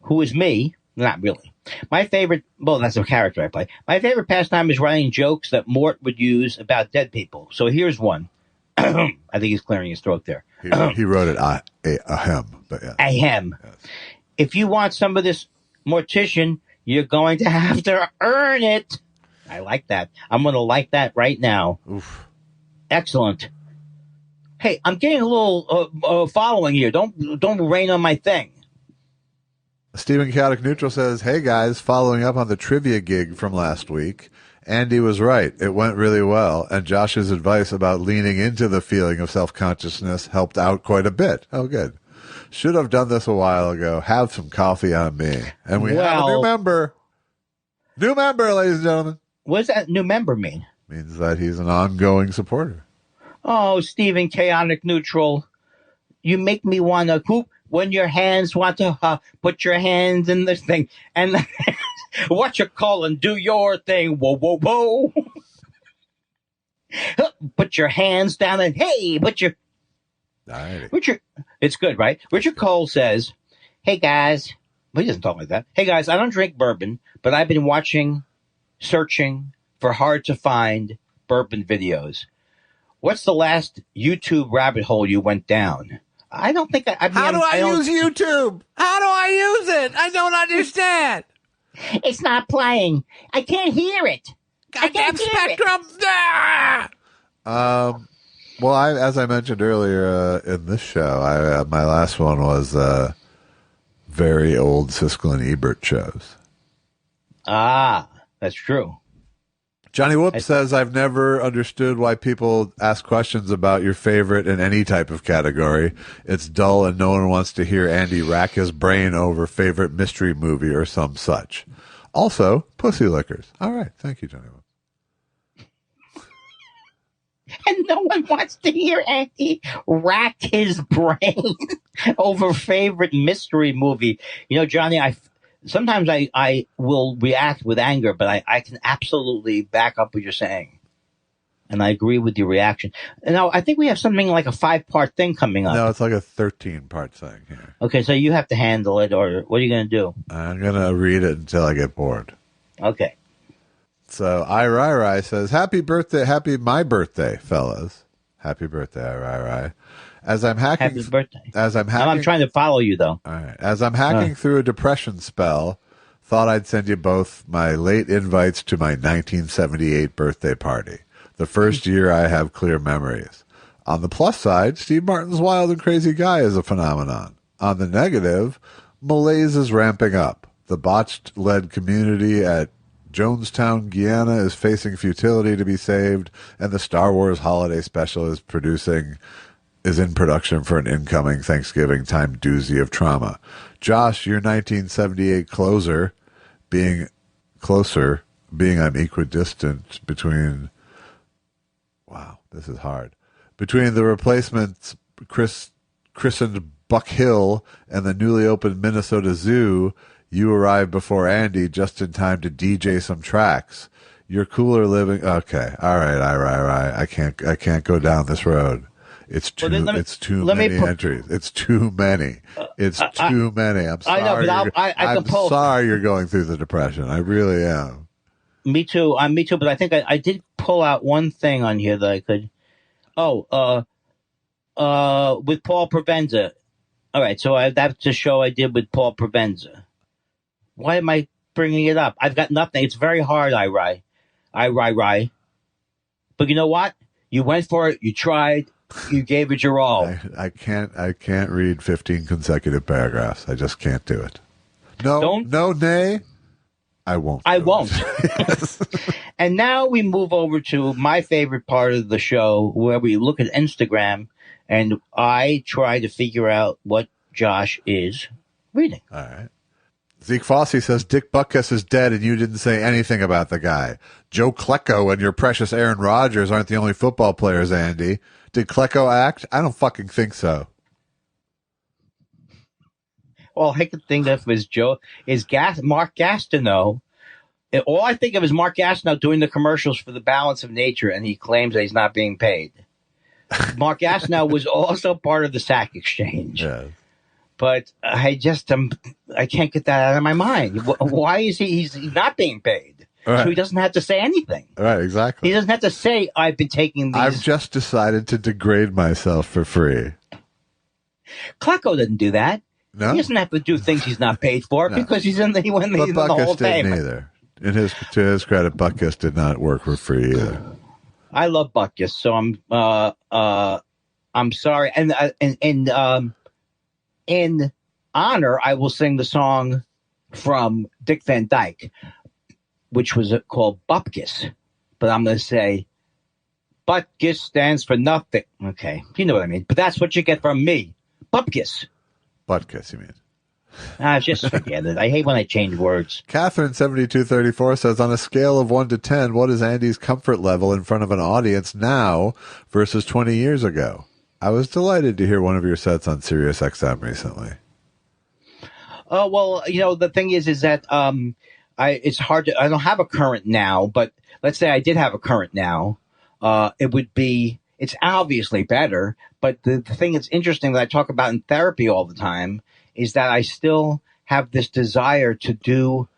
who is me, not really. My favorite, well, that's a character I play. My favorite pastime is writing jokes that Mort would use about dead people. So here's one. I think he's clearing his throat there. He wrote it ahem, but yeah. Ahem. Yes. If you want some of this mortician, you're going to have to earn it. I like that. I'm going to like that right now. Oof. Excellent. Hey, I'm getting a little following here. Don't rain on my thing. Stephen Chaotic Neutral says, hey guys, following up on the trivia gig from last week, Andy was right. It went really well, and Josh's advice about leaning into the feeling of self-consciousness helped out quite a bit. Oh, good. Should have done this a while ago. Have some coffee on me. And we have a new member. New member, ladies and gentlemen. What does that new member mean? Means that he's an ongoing supporter. Oh, Stephen Chaotic Neutral. You make me want to hoop when your hands want to put your hands in this thing. And what you calling, do your thing. Whoa, whoa, whoa. Put your hands down and hey, put your... Richard, it's good, right? Richard Cole says, hey guys, but he doesn't talk like that. Hey guys, I don't drink bourbon, but I've been searching for hard to find bourbon videos. What's the last YouTube rabbit hole you went down? I don't think How do I use YouTube? How do I use it? I don't understand. It's not playing. I can't hear it. Goddamn Spectrum. Well, as I mentioned earlier in this show, my last one was very old Siskel and Ebert shows. Ah, that's true. Johnny Whoop says, I've never understood why people ask questions about your favorite in any type of category. It's dull and no one wants to hear Andy rack his brain over favorite mystery movie or some such. Also, pussy lickers. All right. Thank you, Johnny Whoop. And no one wants to hear Andy rack his brain over favorite mystery movie. You know, Johnny, sometimes I will react with anger, but I can absolutely back up what you're saying. And I agree with your reaction. And now I think we have something like a 5-part thing coming up. No, it's like a 13-part thing here. Okay, so you have to handle it, or what are you going to do? I'm going to read it until I get bored. Okay. So, Rai says, happy my birthday, fellas. Happy birthday, Rai. Happy birthday. I'm trying to follow you, though. All right. As I'm hacking through a depression spell, thought I'd send you both my late invites to my 1978 birthday party. The first year I have clear memories. On the plus side, Steve Martin's Wild and Crazy Guy is a phenomenon. On the negative, malaise is ramping up. The botched-led community at Jonestown, Guyana is facing futility to be saved, and the Star Wars Holiday Special is in production for an incoming Thanksgiving time doozy of trauma. Josh, your 1978 closer, being I'm equidistant between... Wow, this is hard. Between the replacements christened Buck Hill and the newly opened Minnesota Zoo, you arrived before Andy just in time to DJ some tracks. You're cooler living... Okay, all right. I can't go down this road. It's too many entries. It's too many. It's too many. I'm sorry. I know, but I'm sorry you're going through the depression. I really am. Me too. Me too. But I think I did pull out one thing on here that I could. With Paul Provenza. All right. So that's the show I did with Paul Provenza. Why am I bringing it up? I've got nothing. It's very hard. I But you know what? You went for it. You tried. You gave it your all. I can't read 15 consecutive paragraphs. I just can't do it. Nay. I won't. I won't. And now we move over to my favorite part of the show, where we look at Instagram, and I try to figure out what Josh is reading. All right. Zeke Fossey says Dick Butkus is dead and you didn't say anything about the guy. Joe Klecko and your precious Aaron Rodgers aren't the only football players, Andy. Did Klecko act? I don't fucking think so. All I could think of is Mark Gastineau. All I think of is Mark Gastineau doing the commercials for the Balance of Nature, and he claims that he's not being paid. Mark Gastineau was also part of the SAC exchange. Yeah. But I just I can't get that out of my mind. Why is he's not being paid? Right. So he doesn't have to say anything. Right, exactly. He doesn't have to say, I've been taking these. I've just decided to degrade myself for free. Klecko didn't do that. No? He doesn't have to do things he's not paid for because he's in the Hall of Fame. But Butkus didn't either. To his credit, Butkus did not work for free either. I love Butkus, so I'm sorry. And in honor, I will sing the song from Dick Van Dyke, which was called Bupkis. But I'm going to say Butkus stands for nothing. Okay, you know what I mean. But that's what you get from me. Bupkis. Butkus, you mean? Just forget it. I hate when I change words. Catherine 7234 says, on a scale of 1 to 10, what is Andy's comfort level in front of an audience now versus 20 years ago? I was delighted to hear one of your sets on Sirius XM recently. Well, the thing is that it's hard to. I don't have a current now, but let's say I did have a current now. It would be. It's obviously better, but the thing that's interesting that I talk about in therapy all the time is that I still have this desire to do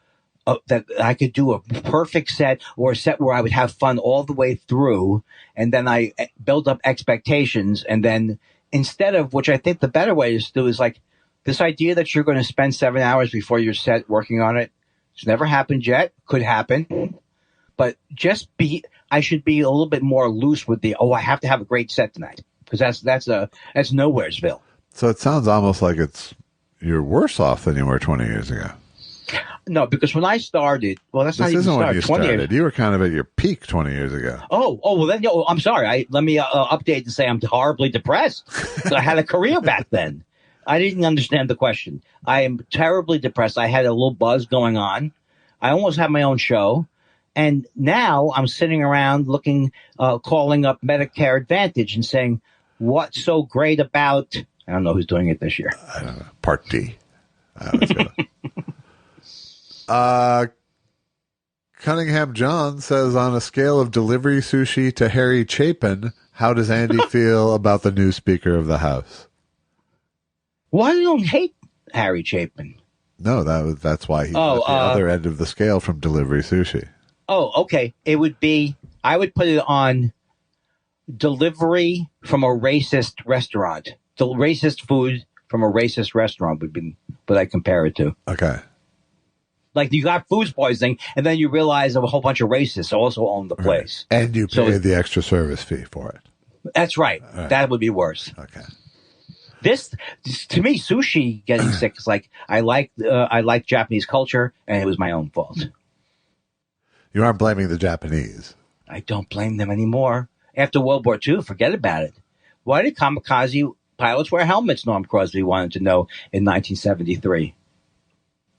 that I could do a perfect set or a set where I would have fun all the way through. And then I build up expectations. And then instead of, which I think the better way to do is like this idea that you're going to spend 7 hours before your set working on it. It's never happened yet. Could happen. But I should be a little bit more loose with I have to have a great set tonight. Because that's Nowheresville. So it sounds almost like you're worse off than you were 20 years ago. No, because when I started, this not even isn't when you 20 started. You were kind of at your peak 20 years ago. Well then, I'm sorry. Let me update and say I'm horribly depressed. I had a career back then. I didn't understand the question. I am terribly depressed. I had a little buzz going on. I almost had my own show. And now I'm sitting around calling up Medicare Advantage and saying, what's so great about, I don't know who's doing it this year. I don't know. Part D. Cunningham John says, on a scale of delivery sushi to Harry Chapin, how does Andy feel about the new Speaker of the House? Why you don't hate Harry Chapin? No, that's why he's at the other end of the scale from delivery sushi. Oh, okay. It would be, I would put it on delivery from a racist restaurant. The racist food from a racist restaurant would be what I compare it to. Okay. Like you got food poisoning, and then you realize a whole bunch of racists also own the place. Right. And you pay the extra service fee for it. That's right. That would be worse. Okay. This to me, sushi getting sick is like I like Japanese culture, and it was my own fault. You aren't blaming the Japanese. I don't blame them anymore. After World War II, forget about it. Why did kamikaze pilots wear helmets? Norm Crosby wanted to know in 1973.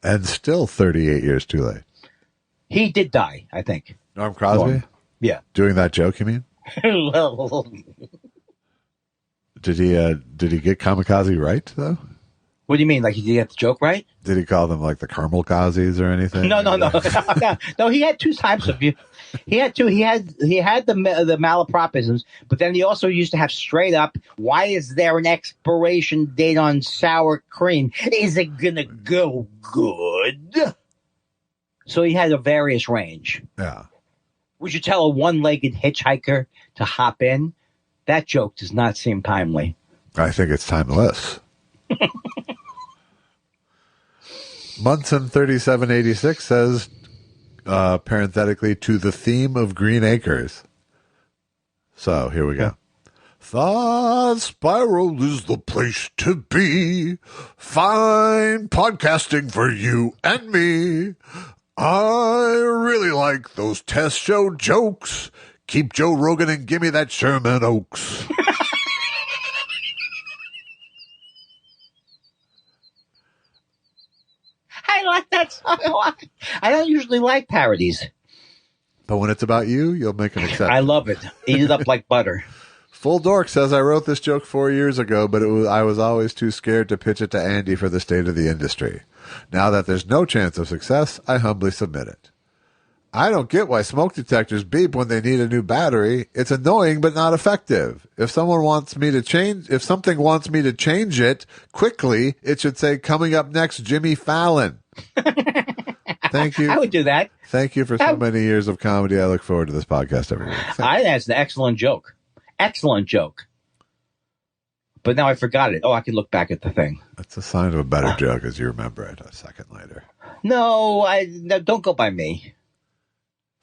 And still 38 years too late. He did die, I think. Norm Crosby? Yeah. Doing that joke, you mean? Well, Did he get kamikaze right, though? What do you mean? Like, did he get the joke right? Did he call them like the caramel kazis or anything? No. No, he had two types of you. He had the malapropisms, but then he also used to have straight up, why is there an expiration date on sour cream? Is it gonna go good? So he had a various range. Yeah. Would you tell a one-legged hitchhiker to hop in? That joke does not seem timely. I think it's timeless. Munson 3786 says, parenthetically, to the theme of Green Acres. So here we go. Thought Spiral is the place to be. Fine podcasting for you and me. I really like those test show jokes. Keep Joe Rogan and give me that Sherman Oaks. I like the I don't usually like parodies. But when it's about you, you'll make an exception. I love it. Eat it up like butter. Full Dork says, I wrote this joke 4 years ago, but I was always too scared to pitch it to Andy for the state of the industry. Now that there's no chance of success, I humbly submit it. I don't get why smoke detectors beep when they need a new battery. It's annoying but not effective. If something wants me to change it quickly, it should say, coming up next, Jimmy Fallon. Thank you. I would do that. Thank you for so many years of comedy. I look forward to this podcast every week. That's an excellent joke. Excellent joke. But now I forgot it. Oh, I can look back at the thing. That's a sign of a better joke as you remember it a second later. No, don't go by me.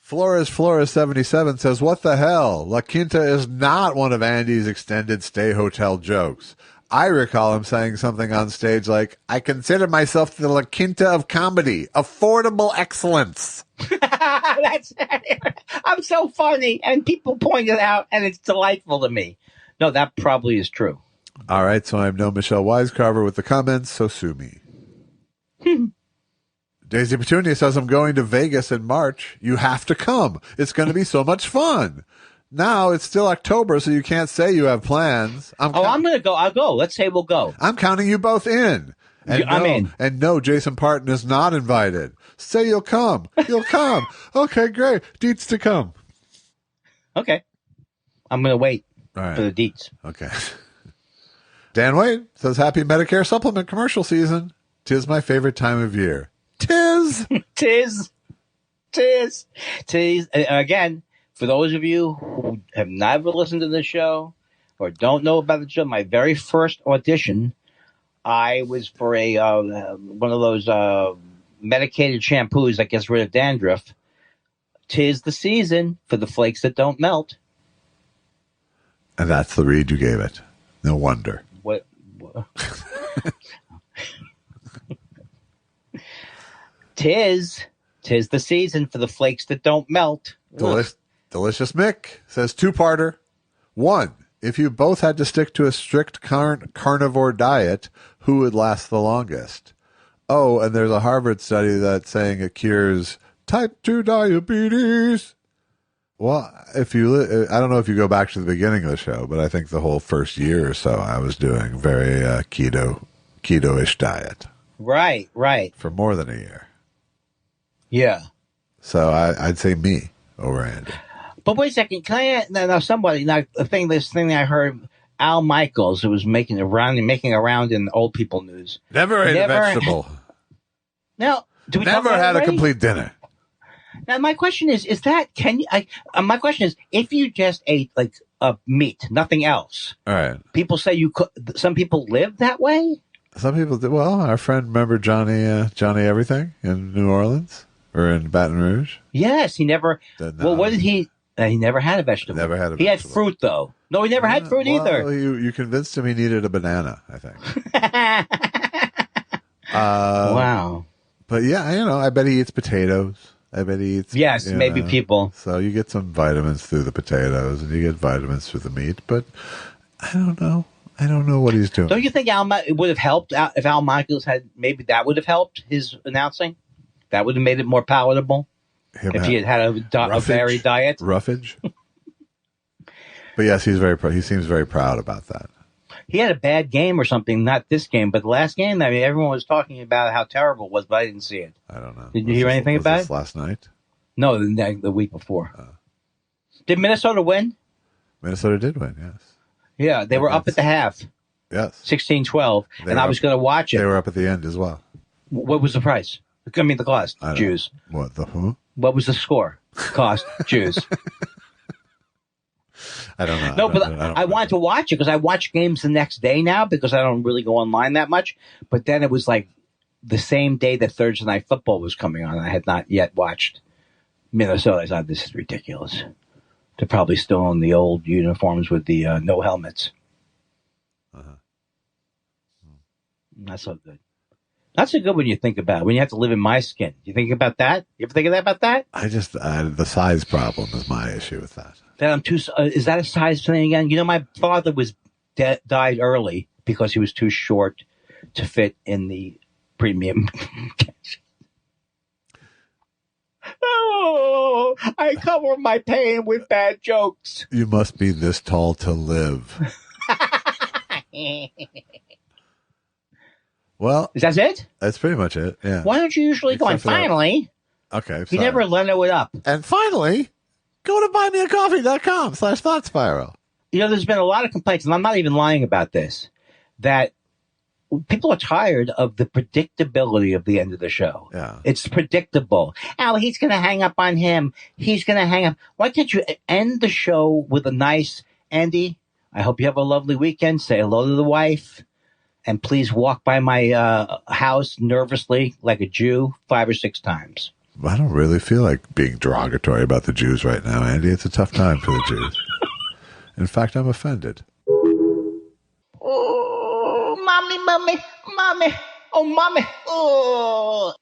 Flores 77 says, what the hell? La Quinta is not one of Andy's extended stay hotel jokes. I recall him saying something on stage like, I consider myself the La Quinta of comedy. Affordable excellence. I'm so funny, and people point it out, and it's delightful to me. No, that probably is true. All right, so I'm no Michelle Wisecarver with the comments, so sue me. Daisy Petunia says, I'm going to Vegas in March. You have to come. It's going to be so much fun. Now, it's still October, so you can't say you have plans. I'm going to go. I'll go. Let's say we'll go. I'm counting you both in. I'm in. And no, Jason Parton is not invited. Say you'll come. You'll come. Okay, great. Deets to come. Okay. I'm going to wait for the deets. Okay. Dan Wade says, happy Medicare supplement commercial season. 'Tis my favorite time of year. Tis. Again, for those of you who have never listened to the show or don't know about the show, my very first audition, I was for one of those medicated shampoos that gets rid of dandruff. 'Tis the season for the flakes that don't melt. And that's the read you gave it. No wonder. What? Tis the season for the flakes that don't melt. Delicious Mick says, two-parter. 1, if you both had to stick to a strict carnivore diet, who would last the longest? Oh, and there's a Harvard study that's saying it cures type 2 diabetes. Well, I don't know if you go back to the beginning of the show, but I think the whole first year or so I was doing very keto-ish diet. Right. For more than a year. Yeah. So I'd say me over Andy. But wait a second. Can I this thing I heard, Al Michaels, who was making a round in old people news. Never ate a vegetable. Now, do we never had a complete dinner. Now, my question is that, my question is, if you just ate like meat, nothing else. All right. People say you could, some people live that way? Some people do. Well, our friend, remember Johnny Everything in New Orleans or in Baton Rouge? Yes, he never. Well, what did he? He never had a vegetable. Never had a vegetable. He had fruit though. No, he never had fruit either. You convinced him he needed a banana, I think. Wow. But yeah, I bet he eats potatoes. I bet he eats. Yes, maybe people. So you get some vitamins through the potatoes, and you get vitamins through the meat. But I don't know. I don't know what he's doing. Don't you think it would have helped if Al Michaels had? Maybe that would have helped his announcing. That would have made it more palatable if he had a varied diet. Roughage. But yes, he seems very proud about that. He had a bad game or something, not this game, but the last game. I mean, everyone was talking about how terrible it was, but I didn't see it. I don't know. Did you hear anything about it? Last night? No, the week before. Did Minnesota win? Minnesota did win, yes. Yeah, they were up at the half. Yes. 16-12, and I was going to watch it. They were up at the end as well. What was the price? I mean, the cost. Jews. What, the who? What was the score? Cost. Jews. I don't know. No, but I wanted to watch it because I watch games the next day now because I don't really go online that much. But then it was like the same day that Thursday Night Football was coming on. I had not yet watched Minnesota. I thought, this is ridiculous. They're probably still in the old uniforms with the no helmets. Not so good. Not so good when you think about it. When you have to live in my skin. You think about that? You ever think about that? I just, the size problem is my issue with that. That I'm too, is that a size thing again? You know, my father died early because he was too short to fit in the premium. I cover my pain with bad jokes. You must be this tall to live. Well, is that it? That's pretty much it. Yeah. Why don't you usually go? And finally, okay. You never level it up. And finally, go to buymeacoffee.com/thought spiral. You know, there's been a lot of complaints, and I'm not even lying about this, that people are tired of the predictability of the end of the show. Yeah. It's predictable. Oh, he's going to hang up on him. He's going to hang up. Why can't you end the show with a nice, Andy, I hope you have a lovely weekend. Say hello to the wife. And please walk by my house nervously like a Jew 5 or 6 times. I don't really feel like being derogatory about the Jews right now, Andy. It's a tough time for the Jews. In fact, I'm offended. Oh, mommy, oh, mommy. Oh.